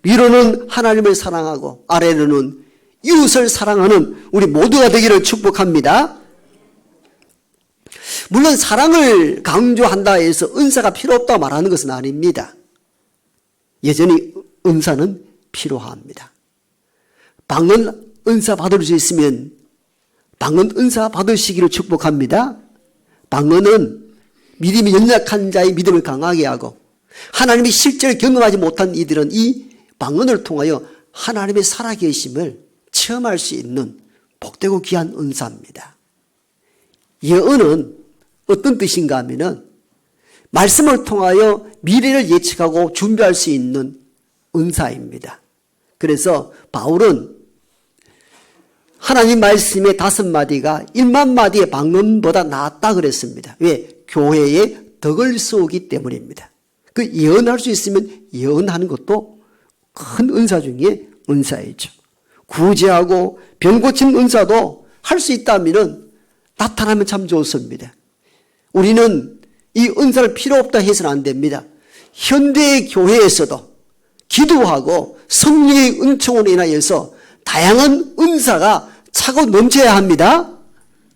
Speaker 1: 위로는 하나님을 사랑하고 아래로는 이웃을 사랑하는 우리 모두가 되기를 축복합니다. 물론 사랑을 강조한다 해서 은사가 필요 없다고 말하는 것은 아닙니다. 여전히 은사는 필요합니다. 방언 은사 받을 수 있으면 방언 은사 받으시기를 축복합니다. 방언은 믿음이 연약한 자의 믿음을 강하게 하고 하나님이 실제로 경험하지 못한 이들은 이 방언을 통하여 하나님의 살아계심을 체험할 수 있는 복되고 귀한 은사입니다. 예언은 어떤 뜻인가 하면은 말씀을 통하여 미래를 예측하고 준비할 수 있는 은사입니다. 그래서 바울은 하나님 말씀의 5마디가 1만 마디의 방언보다 낫다 그랬습니다. 왜? 교회에 덕을 쏘기 때문입니다. 그 예언할 수 있으면 예언하는 것도 큰 은사 중에 은사이죠. 구제하고 병 고친 은사도 할 수 있다면 나타나면 참 좋습니다. 우리는 이 은사를 필요 없다 해서는 안 됩니다. 현대의 교회에서도 기도하고 성령의 은총으로 인하여서 다양한 은사가 차고 넘쳐야 합니다.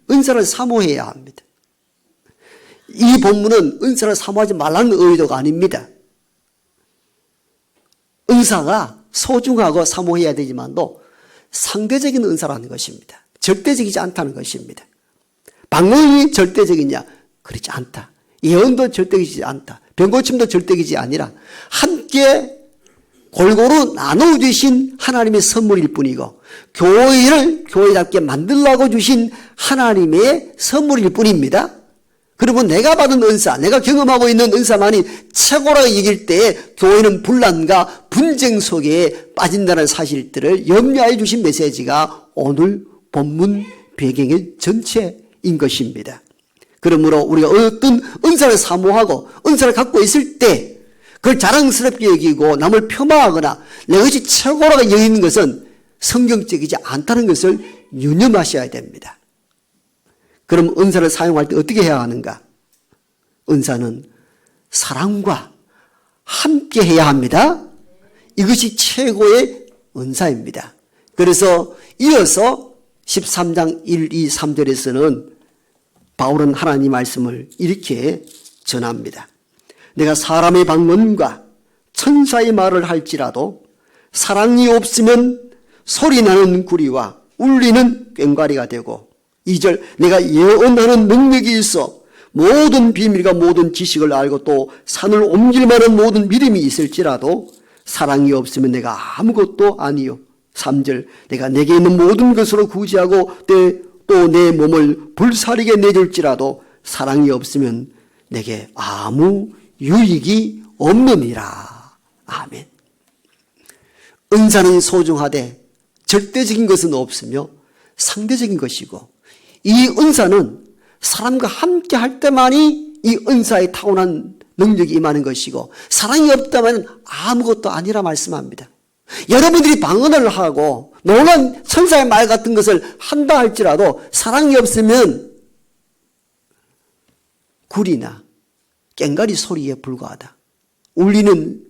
Speaker 1: 은사를 사모해야 합니다. 이 본문은 은사를 사모하지 말라는 의도가 아닙니다. 은사가 소중하고 사모해야 되지만도 상대적인 은사라는 것입니다. 절대적이지 않다는 것입니다. 방언이 절대적이냐? 그렇지 않다. 예언도 절대적이지 않다. 병고침도 절대적이지 아니라 함께 골고루 나눠주신 하나님의 선물일 뿐이고 교회를 교회답게 만들라고 주신 하나님의 선물일 뿐입니다. 그러면 내가 받은 은사, 내가 경험하고 있는 은사만이 최고라고 얘기할 때 교회는 분란과 분쟁 속에 빠진다는 사실들을 염려해 주신 메시지가 오늘 본문 배경의 전체인 것입니다. 그러므로 우리가 어떤 은사를 사모하고 은사를 갖고 있을 때 그걸 자랑스럽게 여기고 남을 폄하하거나 내 것이 최고라고 여기는 것은 성경적이지 않다는 것을 유념하셔야 됩니다. 그럼 은사를 사용할 때 어떻게 해야 하는가? 은사는 사랑과 함께 해야 합니다. 이것이 최고의 은사입니다. 그래서 이어서 13장 1, 2, 3절에서는 바울은 하나님 말씀을 이렇게 전합니다. 내가 사람의 방언과 천사의 말을 할지라도 사랑이 없으면 소리나는 구리와 울리는 꽹과리가 되고 2절 내가 예언하는 능력이 있어 모든 비밀과 모든 지식을 알고 또 산을 옮길 만한 모든 믿음이 있을지라도 사랑이 없으면 내가 아무것도 아니요. 3절 내가 내게 있는 모든 것으로 구제하고 또 내 몸을 불사르게 내줄지라도 사랑이 없으면 내게 아무 유익이 없느니라. 아멘. 은사는 소중하되 절대적인 것은 없으며 상대적인 것이고, 이 은사는 사람과 함께 할 때만이 이 은사의 타고난 능력이 임하는 것이고, 사랑이 없다면 아무것도 아니라 말씀합니다. 여러분들이 방언을 하고 놀라운 천사의 말 같은 것을 한다 할지라도 사랑이 없으면 구리나 꽹가리 소리에 불과하다. 울리는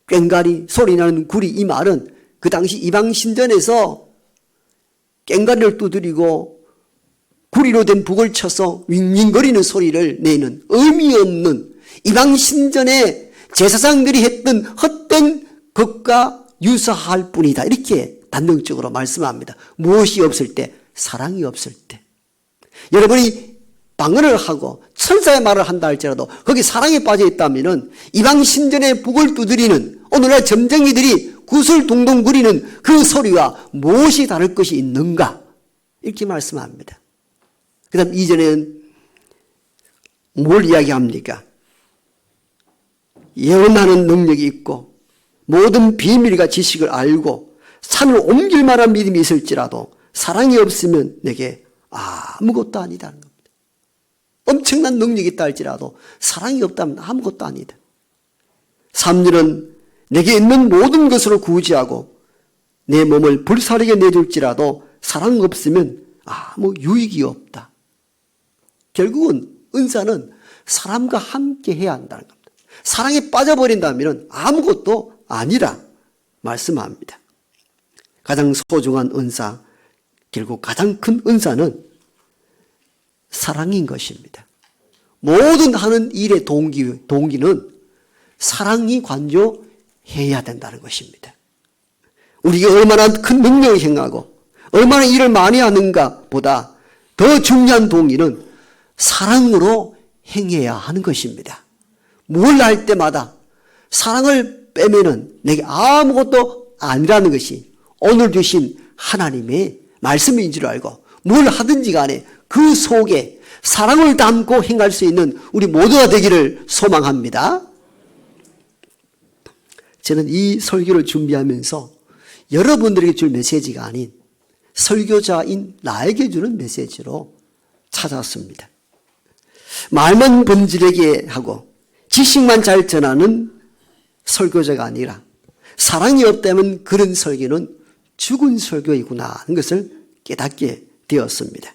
Speaker 1: 꽹가리 소리 나는 구리, 이 말은 그 당시 이방 신전에서 꽹가리를 두드리고 구리로 된 북을 쳐서 윙윙거리는 소리를 내는 의미 없는 이방 신전의 제사장들이 했던 헛된 것과 유사할 뿐이다. 이렇게 단정적으로 말씀합니다. 무엇이 없을 때? 사랑이 없을 때. 여러분이 방언을 하고 천사의 말을 한다 할지라도 거기 사랑이 빠져 있다면 이방 신전의 북을 두드리는 오늘날 점쟁이들이 구슬 동동 구리는 그 소리와 무엇이 다를 것이 있는가? 이렇게 말씀합니다. 그 다음 이전에는 뭘 이야기합니까? 예언하는 능력이 있고 모든 비밀과 지식을 알고 산을 옮길 만한 믿음이 있을지라도 사랑이 없으면 내게 아무것도 아니다는 겁니다. 엄청난 능력이 있다 할지라도 사랑이 없다면 아무것도 아니다. 3절은 내게 있는 모든 것으로 구제하고 내 몸을 불사르게 내줄지라도 사랑 없으면 아무 유익이 없다. 결국은 은사는 사람과 함께 해야 한다는 겁니다. 사랑에 빠져버린다면 아무것도 아니라 말씀합니다. 가장 소중한 은사, 결국 가장 큰 은사는 사랑인 것입니다. 모든 하는 일의 동기는 사랑이 관조해야 된다는 것입니다. 우리가 얼마나 큰 능력을 행하고 얼마나 일을 많이 하는가 보다 더 중요한 동기는 사랑으로 행해야 하는 것입니다. 뭘 할 때마다 사랑을 빼면은 내게 아무것도 아니라는 것이 오늘 주신 하나님의 말씀인 줄 알고 뭘 하든지 간에 그 속에 사랑을 담고 행할 수 있는 우리 모두가 되기를 소망합니다. 저는 이 설교를 준비하면서 여러분들에게 줄 메시지가 아닌 설교자인 나에게 주는 메시지로 찾아왔습니다. 말만 번지르게 하고 지식만 잘 전하는 설교자가 아니라 사랑이 없다면 그런 설교는 죽은 설교이구나 하는 것을 깨닫게 되었습니다.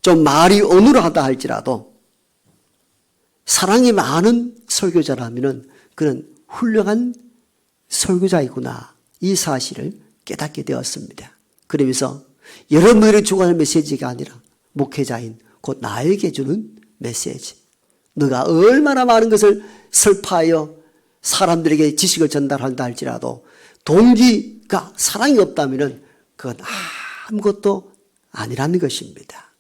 Speaker 1: 좀 말이 어눌하다 할지라도 사랑이 많은 설교자라면 그는 훌륭한 설교자이구나 이 사실을 깨닫게 되었습니다. 그러면서 여러분들이 주관할 메시지가 아니라 목회자인 곧 나에게 주는 메시지. 너가 얼마나 많은 것을 설파하여 사람들에게 지식을 전달한다 할지라도 동기가 사랑이 없다면 그건 아무것도 아니라는 것입니다.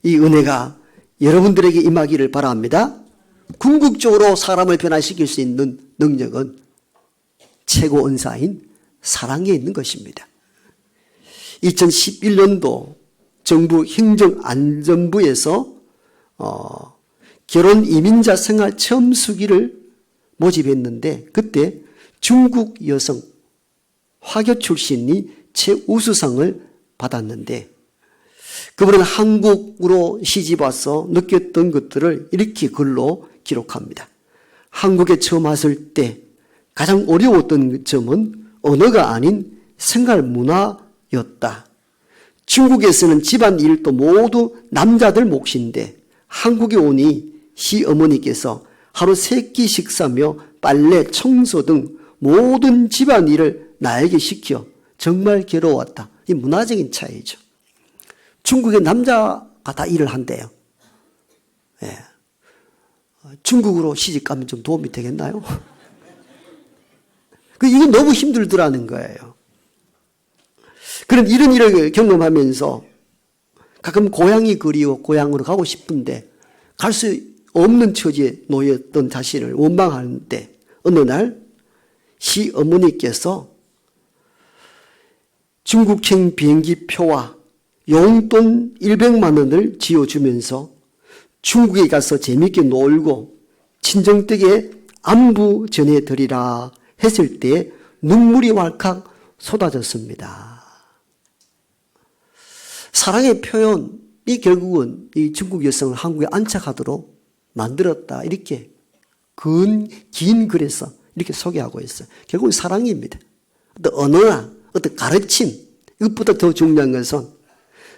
Speaker 1: 이 은혜가 여러분들에게 임하기를 바랍니다. 궁극적으로 사람을 변화시킬 수 있는 능력은 최고 은사인 사랑에 있는 것입니다. 2011년도 정부 행정안전부에서 결혼 이민자 생활 체험 수기를 모집했는데 그때 중국 여성 화교 출신이 최우수상을 받았는데 그분은 한국으로 시집와서 느꼈던 것들을 이렇게 글로 기록합니다. 한국에 처음 왔을 때 가장 어려웠던 점은 언어가 아닌 생활 문화였다. 중국에서는 집안 일도 모두 남자들 몫인데 한국에 오니 시어머니께서 하루 3끼 식사며 빨래, 청소 등 모든 집안 일을 나에게 시켜 정말 괴로웠다. 이 문화적인 차이죠. 중국의 남자가 다 일을 한대요. 예. 중국으로 시집 가면 좀 도움이 되겠나요? 이건 너무 힘들더라는 거예요. 그런 이런 일을 경험하면서 가끔 고향이 그리워 고향으로 가고 싶은데 갈 수 없는 처지에 놓였던 자신을 원망하는데 어느 날 시어머니께서 중국행 비행기 표와 용돈 100만 원을 지어주면서 중국에 가서 재미있게 놀고 친정댁에 안부 전해드리라 했을 때 눈물이 왈칵 쏟아졌습니다. 사랑의 표현이 결국은 이 중국 여성을 한국에 안착하도록 만들었다. 이렇게 긴 글에서 이렇게 소개하고 있어요. 결국은 사랑입니다. 어떤 언어나 어떤 가르침, 이것보다 더 중요한 것은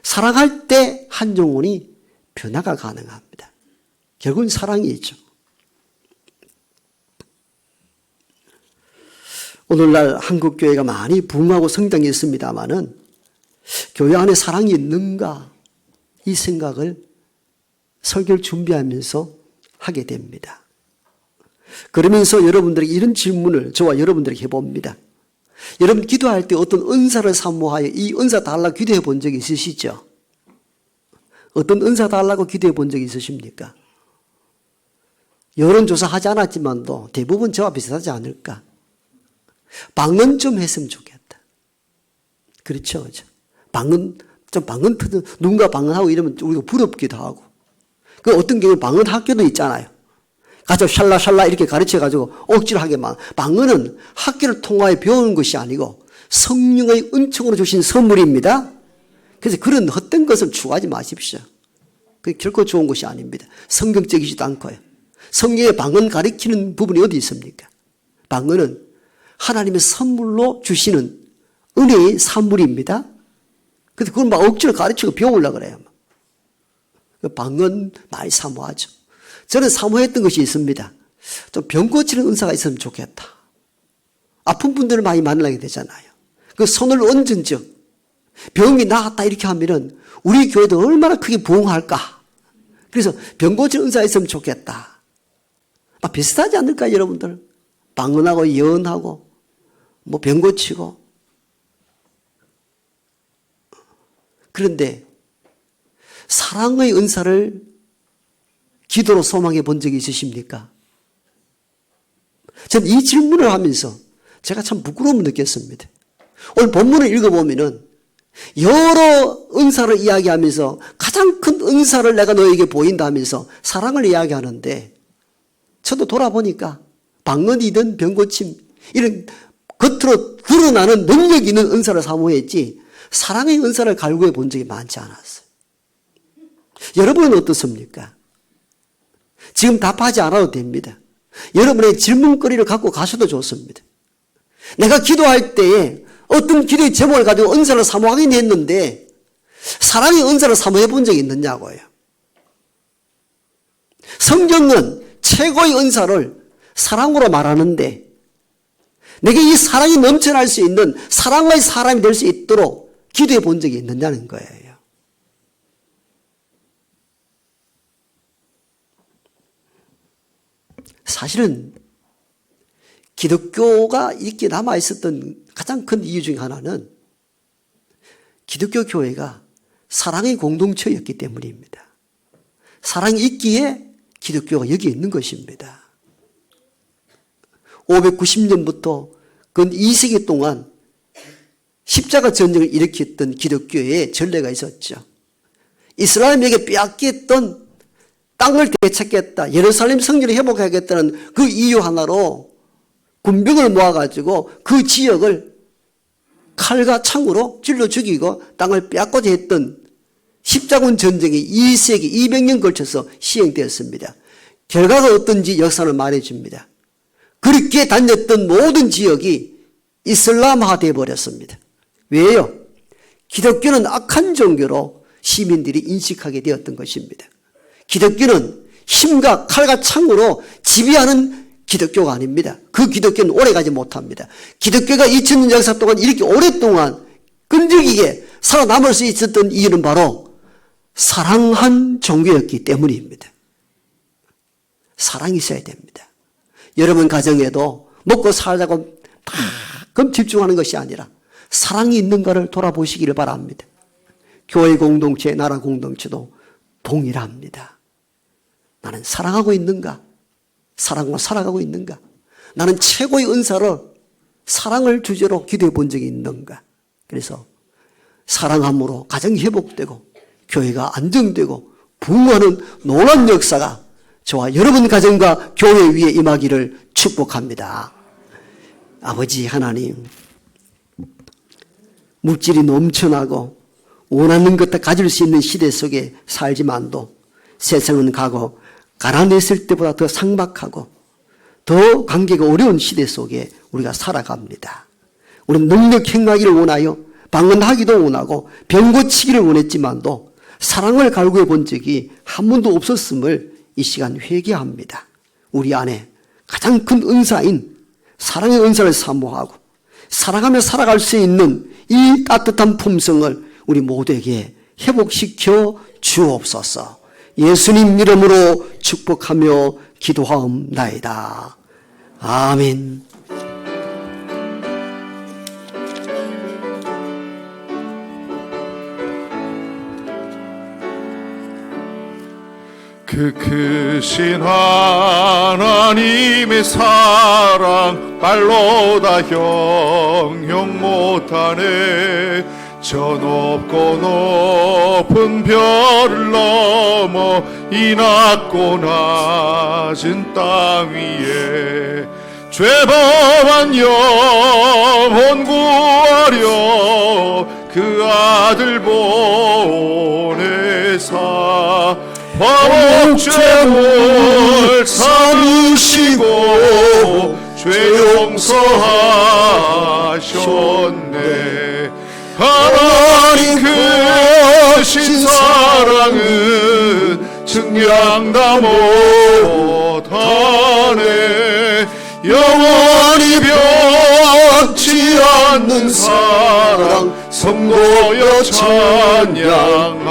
Speaker 1: 사랑할 때 한 영혼이 변화가 가능합니다. 결국은 사랑이죠. 오늘날 한국 교회가 많이 부흥하고 성장했습니다마는 교회 안에 사랑이 있는가 이 생각을 설교를 준비하면서 하게 됩니다. 그러면서 여러분들에게 이런 질문을 저와 여러분들에게 해봅니다. 여러분 기도할 때 어떤 은사를 사모하여 이 은사 달라고 기도해 본 적이 있으시죠? 어떤 은사 달라고 기도해 본 적이 있으십니까? 여론조사 하지 않았지만도 대부분 저와 비슷하지 않을까? 방언 좀 했으면 좋겠다. 그렇죠, 그렇죠. 방언 터져 누군가 방언하고 이러면 우리가 부럽기도 하고. 그 어떤 경우에 방언 학교도 있잖아요. 가서 샬라샬라 이렇게 가르쳐가지고 억지로 하게만. 방언은 학교를 통하여 배우는 것이 아니고 성령의 은총으로 주신 선물입니다. 그래서 그런 헛된 것을 추구하지 마십시오. 그게 결코 좋은 것이 아닙니다. 성경적이지도 않고요. 성경에 방언 가리키는 부분이 어디 있습니까? 방언은 하나님의 선물로 주시는 은혜의 산물입니다. 그래서 그걸 막 억지로 가르치고 배우려고 그래요. 방언 많이 사모하죠. 저는 사모했던 것이 있습니다. 좀 병 고치는 은사가 있으면 좋겠다. 아픈 분들을 많이 만나게 되잖아요. 그 손을 얹은 즉 병이 나았다 이렇게 하면은 우리 교회도 얼마나 크게 부흥할까. 그래서 병 고치는 은사가 있으면 좋겠다. 비슷하지 않을까요, 여러분들? 방언하고 예언하고 뭐 병 고치고. 그런데 사랑의 은사를 기도로 소망해 본 적이 있으십니까? 저는 이 질문을 하면서 제가 참 부끄러움을 느꼈습니다. 오늘 본문을 읽어보면은 여러 은사를 이야기하면서 가장 큰 은사를 내가 너에게 보인다 하면서 사랑을 이야기하는데 저도 돌아보니까 방언이든 병고침 이런 겉으로 드러나는 능력 있는 은사를 사모했지 사랑의 은사를 갈구해 본 적이 많지 않았어요. 여러분은 어떻습니까? 지금 답하지 않아도 됩니다. 여러분의 질문거리를 갖고 가셔도 좋습니다. 내가 기도할 때에 어떤 기도의 제목을 가지고 은사를 사모하긴 했는데 사랑의 은사를 사모해 본 적이 있느냐고요. 성경은 최고의 은사를 사랑으로 말하는데 내게 이 사랑이 넘쳐날 수 있는 사랑의 사람이 될 수 있도록 기도해 본 적이 있느냐는 거예요. 사실은 기독교가 이렇게 남아있었던 가장 큰 이유 중에 하나는 기독교 교회가 사랑의 공동체였기 때문입니다. 사랑이 있기에 기독교가 여기 있는 것입니다. 590년부터 근 2세기 동안 십자가 전쟁을 일으켰던 기독교의 전례가 있었죠. 이스라엘에게 빼앗겼던 땅을 되찾겠다. 예루살렘 성전을 회복하겠다는 그 이유 하나로 군병을 모아가지고 그 지역을 칼과 창으로 찔러 죽이고 땅을 빼앗고자 했던 십자군 전쟁이 2세기 200년 걸쳐서 시행되었습니다. 결과가 어떤지 역사는 말해줍니다. 그렇게 다녔던 모든 지역이 이슬람화 되어버렸습니다. 왜요? 기독교는 악한 종교로 시민들이 인식하게 되었던 것입니다. 기독교는 힘과 칼과 창으로 지배하는 기독교가 아닙니다. 그 기독교는 오래가지 못합니다. 기독교가 2000년 역사 동안 이렇게 오랫동안 끈질기게 살아남을 수 있었던 이유는 바로 사랑한 종교였기 때문입니다. 사랑이 있어야 됩니다. 여러분 가정에도 먹고 살자고 막 집중하는 것이 아니라 사랑이 있는가를 돌아보시기를 바랍니다. 교회 공동체, 나라 공동체도 동일합니다. 나는 사랑하고 있는가? 사랑으로 살아가고 있는가? 나는 최고의 은사를 사랑을 주제로 기도해 본 적이 있는가? 그래서 사랑함으로 가정이 회복되고 교회가 안정되고 부흥하는 놀라운 역사가 저와 여러분 가정과 교회 위에 임하기를 축복합니다. 아버지 하나님, 물질이 넘쳐나고 원하는 것 다 가질 수 있는 시대 속에 살지만도 세상은 가고 가난했을 때보다 더 삭막하고 더 관계가 어려운 시대 속에 우리가 살아갑니다. 우리는 능력 행하기를 원하여 방언하기도 원하고 병 고치기를 원했지만도 사랑을 갈구해 본 적이 한 번도 없었음을 이 시간 회개합니다. 우리 안에 가장 큰 은사인 사랑의 은사를 사모하고 사랑하며 살아갈 수 있는 이 따뜻한 품성을 우리 모두에게 회복시켜 주옵소서. 예수님 이름으로 축복하며 기도하옵나이다. 아멘.
Speaker 2: 그 크신 하나님의 사랑 말로 다 형용 못하네. 저 높고 높은 별을 넘어 이 낮고 낮은 땅 위에 죄범한 영혼 구하려 그 아들 보내사 범죄물 사르시고 죄 용서하셨네. 하나님 크신 사랑은 증량다 못하네. 영원히 변치 않는 사랑 성도여 찬양하세.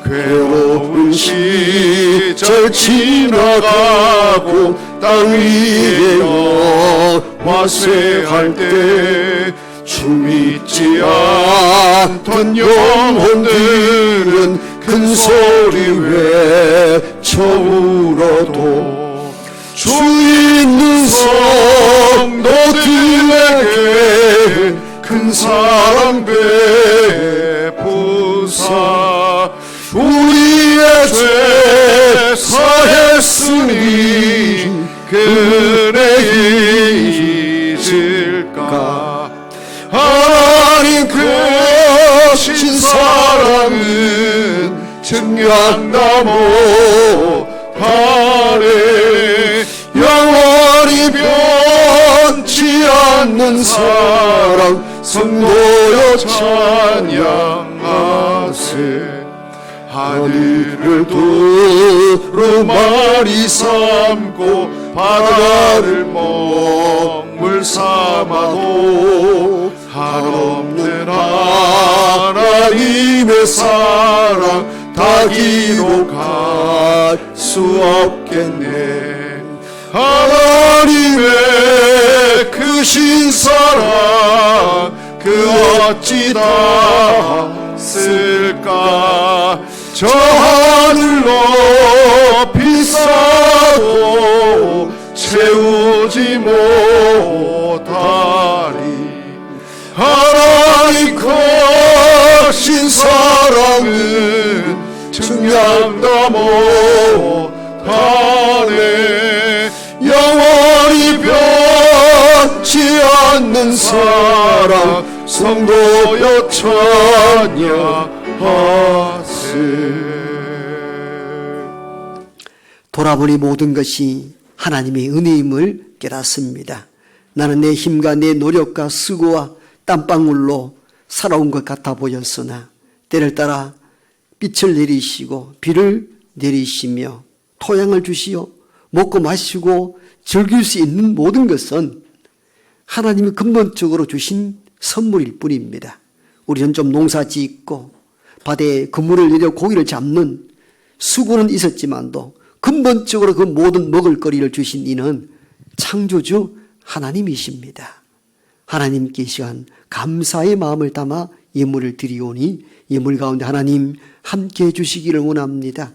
Speaker 2: 괴로운 시절 지나가고 땅 위에 화세할 때 주 믿지 않던 영혼들은 큰 소리 외쳐 울어도 주 있는 성도들에게 큰 사랑 베푸사 우리의 죄 사했으니 그네 잊을까. 하나님 크신 사랑은 증량다 못하네. 영원히 변치 않는 사랑 성도여 찬양하세. 하늘을 두루마리 삼고 바다를 먹물 삼아도 한없는 하나님의 사랑 다 기록할 수 없겠네. 하나님의 크신 사랑 그 어찌 다 쓸까. 저 하늘 높이 쌓아도 채우지 못하리. 하나님 크신 사랑은 증량다 못하네. 영원히 변치 않는 사랑 성도여 찬양하세.
Speaker 1: 돌아보니 모든 것이 하나님의 은혜임을 깨닫습니다. 나는 내 힘과 내 노력과 수고와 땀방울로 살아온 것 같아 보였으나 때를 따라 빛을 내리시고 비를 내리시며 토양을 주시어 먹고 마시고 즐길 수 있는 모든 것은 하나님이 근본적으로 주신 선물일 뿐입니다. 우리는 좀 농사 짓고 바다에 그물을 내려 고기를 잡는 수고는 있었지만도 근본적으로 그 모든 먹을거리를 주신 이는 창조주 하나님이십니다. 하나님께 이 시간 감사의 마음을 담아 예물을 드리오니 예물 가운데 하나님 함께해 주시기를 원합니다.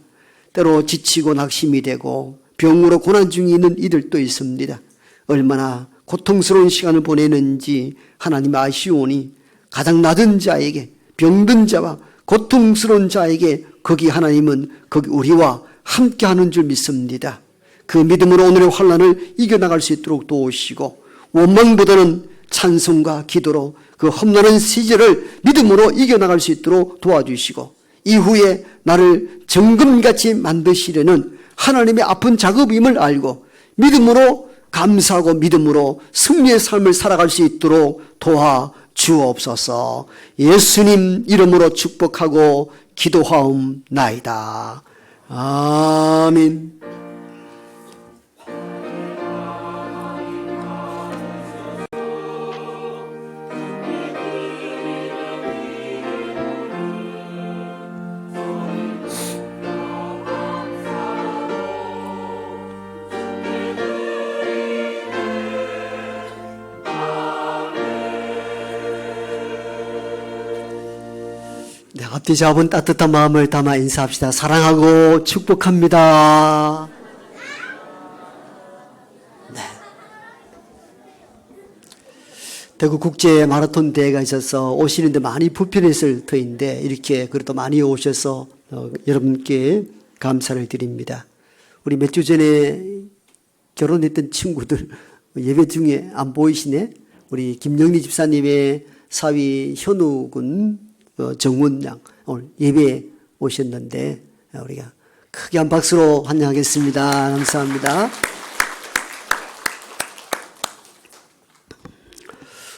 Speaker 1: 때로 지치고 낙심이 되고 병으로 고난 중에 있는 이들도 있습니다. 얼마나 고통스러운 시간을 보내는지 하나님 아시오니 가장 낮은 자에게 병든 자와 고통스러운 자에게 거기 하나님은 거기 우리와 함께하는 줄 믿습니다. 그 믿음으로 오늘의 환난을 이겨나갈 수 있도록 도우시고 원망보다는 찬송과 기도로 그 험난한 시절을 믿음으로 이겨나갈 수 있도록 도와주시고 이후에 나를 정금같이 만드시려는 하나님의 아픈 작업임을 알고 믿음으로 감사하고 믿음으로 승리의 삶을 살아갈 수 있도록 도와주옵소서. 예수님 이름으로 축복하고 기도하옵나이다. 아멘. 네, 앞뒤 잡은 따뜻한 마음을 담아 인사합시다. 사랑하고 축복합니다. 네. 대구 국제 마라톤 대회가 있어서 오시는데 많이 불편했을 터인데 이렇게 그래도 많이 오셔서 여러분께 감사를 드립니다. 우리 몇 주 전에 결혼했던 친구들 예배 중에 안 보이시네? 우리 김영리 집사님의 사위 현우군 정훈양 오늘 예배에 오셨는데 우리가 크게 한 박수로 환영하겠습니다. 감사합니다.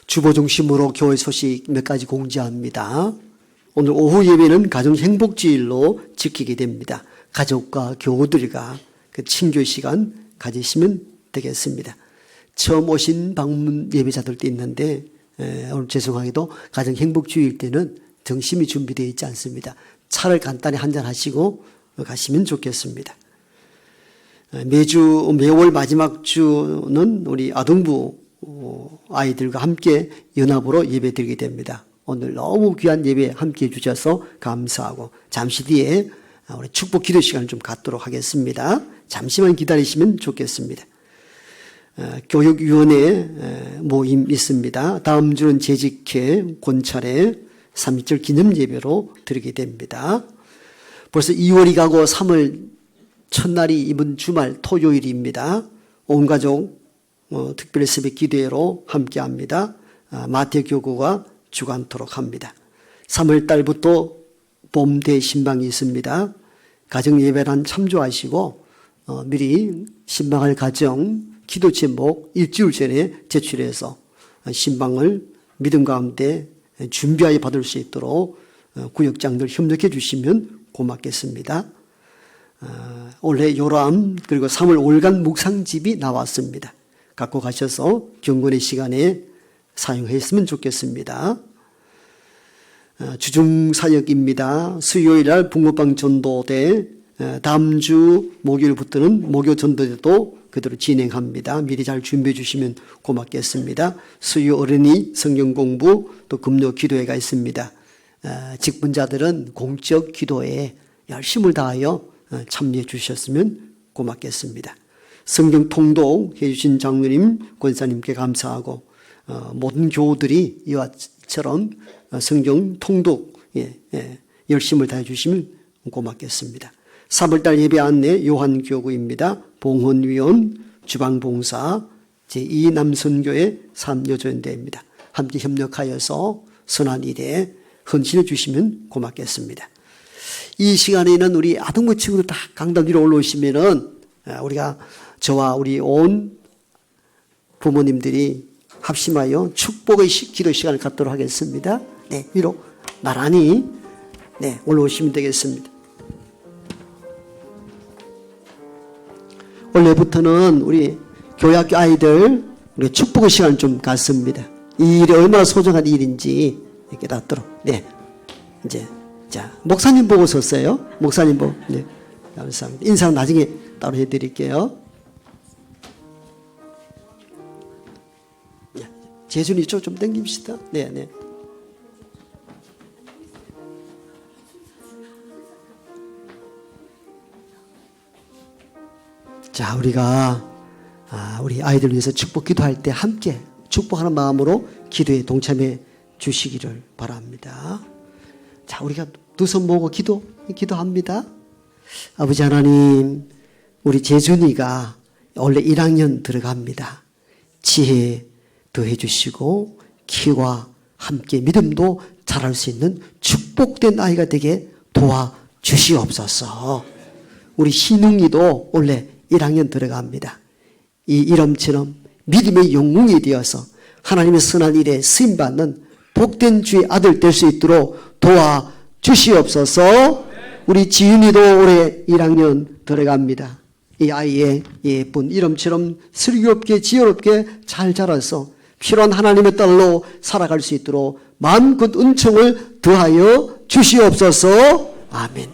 Speaker 1: 주보 중심으로 교회 소식 몇 가지 공지합니다. 오늘 오후 예배는 가정 행복주일로 지키게 됩니다. 가족과 교우들과 그 친교 시간 가지시면 되겠습니다. 처음 오신 방문 예배자들도 있는데 오늘 죄송하게도 가정 행복주일 때는 등심이 준비되어 있지 않습니다. 차를 간단히 한잔 하시고 가시면 좋겠습니다. 매월 마지막 주는 우리 아동부 아이들과 함께 연합으로 예배 드리게 됩니다. 오늘 너무 귀한 예배 함께 해주셔서 감사하고 잠시 뒤에 우리 축복 기도 시간을 좀 갖도록 하겠습니다. 잠시만 기다리시면 좋겠습니다. 교육위원회 모임 있습니다. 다음 주는 재직회 권찰에 3.1절 기념 예배로 드리게 됩니다. 벌써 2월이 가고 3월 첫날이 이번 주말 토요일입니다. 온 가족 특별 새벽 기도회로 함께합니다. 마태교구가 주관토록 합니다. 3월 달부터 봄 대신방이 있습니다. 가정 예배란 참조하시고 미리 신방할 가정 기도 제목 일주일 전에 제출해서 신방을 믿음 가운데 준비하여 받을 수 있도록 구역장들 협력해 주시면 고맙겠습니다. 올해 요람 그리고 3월 5일간 묵상집이 나왔습니다. 갖고 가셔서 경건의 시간에 사용했으면 좋겠습니다. 주중사역입니다. 수요일날 붕어빵 전도대, 다음 주 목요일부터는 목요 전도대도 그대로 진행합니다. 미리 잘 준비해 주시면 고맙겠습니다. 수요 어린이 성경 공부 또 금요 기도회가 있습니다. 직분자들은 공적 기도회에 열심을 다하여 참여해 주셨으면 고맙겠습니다. 성경 통독 해주신 장로님, 권사님께 감사하고 모든 교우들이 이와처럼 성경 통독에 열심을 다해 주시면 고맙겠습니다. 3월달 예배 안내 요한교구입니다. 봉헌위원, 주방봉사, 제2남선교회 3여조연대입니다. 함께 협력하여서 선한 일에 헌신해 주시면 고맙겠습니다. 이 시간에는 우리 아동부 친구들 다 강단 위로 올라오시면은 우리가 저와 우리 온 부모님들이 합심하여 축복의 기도 시간을 갖도록 하겠습니다. 네, 위로 나란히 올라오시면 되겠습니다. 원래부터는 우리 교회학교 아이들 우리 축복의 시간을 좀 갖습니다. 이 일이 얼마나 소중한 일인지 깨닫도록. 네, 이제 자 목사님 보고 섰어요. 목사님 보고. 네, 감사합니다. 인사 나중에 따로 해드릴게요. 재준이 이쪽 좀 당깁시다. 네, 네. 자, 우리가 우리 아이들 위해서 축복 기도할 때 함께 축복하는 마음으로 기도에 동참해 주시기를 바랍니다. 자, 우리가 두 손 모으고 기도합니다. 아버지 하나님, 우리 재준이가 원래 1학년 들어갑니다. 지혜, 더해 주시고 키와 함께 믿음도 자랄 수 있는 축복된 아이가 되게 도와주시옵소서. 우리 신웅이도 원래 1학년 들어갑니다. 이 이름처럼 믿음의 영웅이 되어서 하나님의 선한 일에 쓰임받는 복된 주의 아들 될 수 있도록 도와주시옵소서. 우리 지윤이도 올해 1학년 들어갑니다. 이 아이의 예쁜 이름처럼 슬기롭게 지혜롭게 잘 자라서 필요한 하나님의 딸로 살아갈 수 있도록 마음껏 은총을 더하여 주시옵소서. 아멘.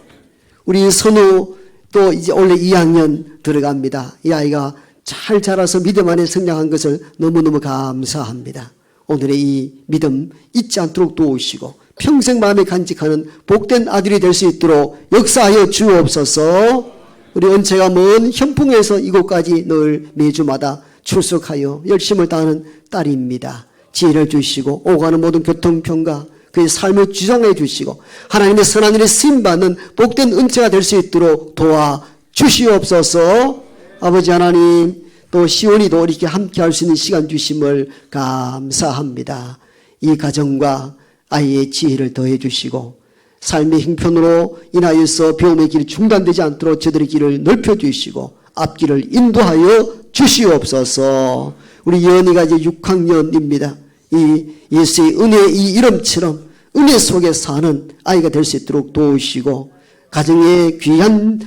Speaker 1: 우리 선우도 이제 원래 2학년 들어갑니다. 이 아이가 잘 자라서 믿음 안에 성장한 것을 너무너무 감사합니다. 오늘의 이 믿음 잊지 않도록 도우시고 평생 마음에 간직하는 복된 아들이 될 수 있도록 역사하여 주옵소서. 우리 은채가 먼 현풍에서 이곳까지 늘 매주마다 출석하여 열심을 다하는 딸입니다. 지혜를 주시고 오가는 모든 교통편과 그의 삶을 주장해 주시고 하나님의 선한 일에 쓰임받는 복된 은채가 될 수 있도록 도와주시옵소서. 아버지 하나님, 또 시온이도 이렇게 함께 할 수 있는 시간 주심을 감사합니다. 이 가정과 아이의 지혜를 더해 주시고 삶의 형편으로 인하여서 배움의 길이 중단되지 않도록 저들의 길을 넓혀 주시고 앞길을 인도하여 주시옵소서. 우리 예언이가 이제 6학년입니다. 이 예수의 은혜의 이 이름처럼 은혜 속에 사는 아이가 될 수 있도록 도우시고 가정의 귀한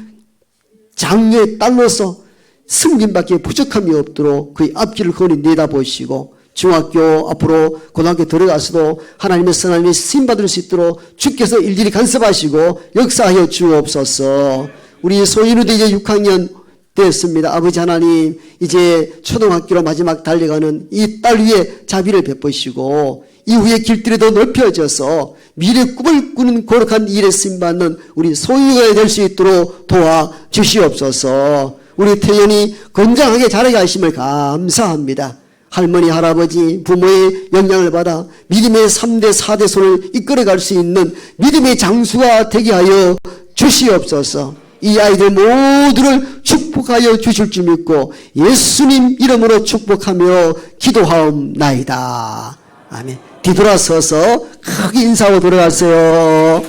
Speaker 1: 장녀의 딸로서 승진밖에 부족함이 없도록 그의 앞길을 거리 내다보시고 중학교 앞으로 고등학교 들어가서도 하나님의 선한 일에 쓰임받을 수 있도록 주께서 일일이 간섭하시고 역사하여 주옵소서. 우리 소인우도 이제 6학년 됐습니다. 아버지 하나님, 이제 초등학교로 마지막 달려가는 이 딸 위에 자비를 베푸시고 이후의 길들이 더 넓혀져서 미래 꿈을 꾸는 거룩한 일에 쓰임받는 우리 소인우가 될 수 있도록 도와주시옵소서. 우리 태연이 건강하게 자라게 하심을 감사합니다. 할머니, 할아버지, 부모의 영향을 받아 믿음의 3대, 4대 손을 이끌어갈 수 있는 믿음의 장수가 되게 하여 주시옵소서. 이 아이들 모두를 축복하여 주실 줄 믿고 예수님 이름으로 축복하며 기도하옵나이다. 아멘. 뒤돌아서서 크게 인사하고 돌아가세요.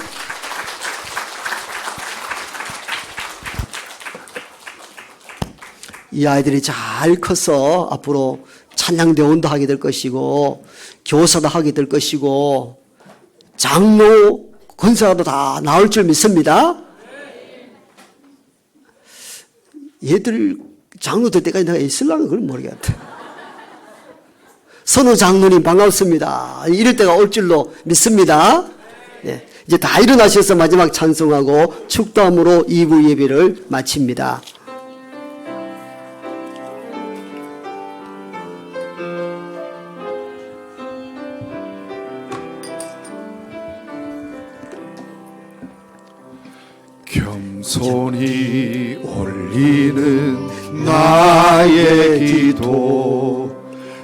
Speaker 1: 이 아이들이 잘 커서 앞으로 찬양대원도 하게 될 것이고 교사도 하게 될 것이고 장로, 권사도 다 나올 줄 믿습니다. 얘들 장로 될 때까지 내가 있을랑가 그걸 모르겠다. 선우 장로님 반갑습니다. 이럴 때가 올 줄로 믿습니다. 네, 이제 다 일어나셔서 마지막 찬송하고 축도함으로 2부 예배를 마칩니다.
Speaker 2: 겸손히 올리는 나의 기도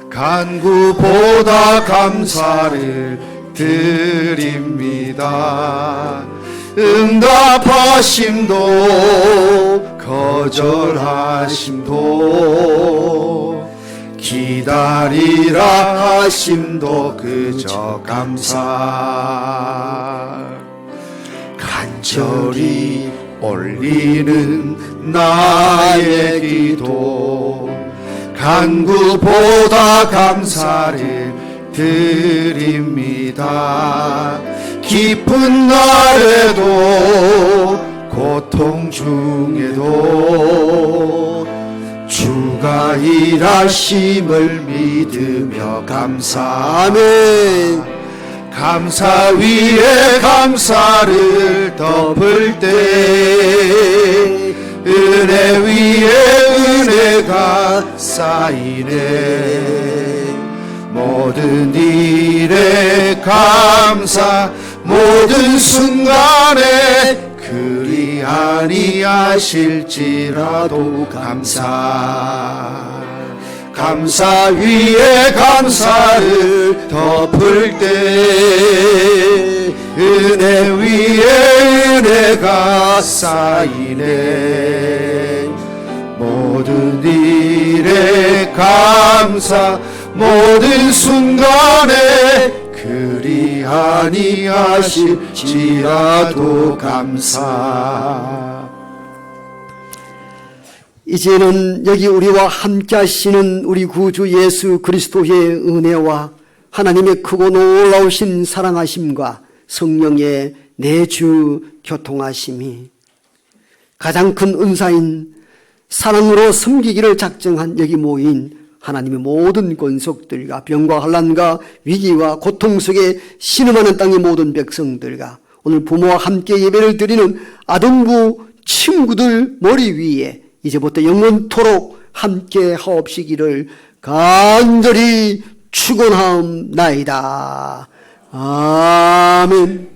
Speaker 2: 간구보다 감사를 드립니다. 응답하심도 거절하심도 기다리라 하심도 그저 감사. 간절히 올리는 나의 기도 간구보다 감사를 드립니다. 기쁜 날에도 고통 중에도 주가 일하심을 믿으며 감사하네. 감사 위에 감사를 덮을 때 은혜 위에 은혜가 쌓이네. 모든 일에 감사 모든 순간에 그리 아니하실지라도 감사. 감사 위에 감사를 덮을 때 은혜 위에 은혜가 쌓이네. 모든 일에 감사 모든 순간에 그리 아니하실지라도 감사.
Speaker 1: 이제는 여기 우리와 함께 하시는 우리 구주 예수 그리스도의 은혜와 하나님의 크고 놀라우신 사랑하심과 성령의 내주 교통하심이 가장 큰 은사인 사랑으로 섬기기를 작정한 여기 모인 하나님의 모든 권속들과 병과 환난과 위기와 고통 속에 신음하는 땅의 모든 백성들과 오늘 부모와 함께 예배를 드리는 아동부 친구들 머리 위에 이제부터 영원토록 함께 하옵시기를 간절히 축원하옵나이다. 아멘.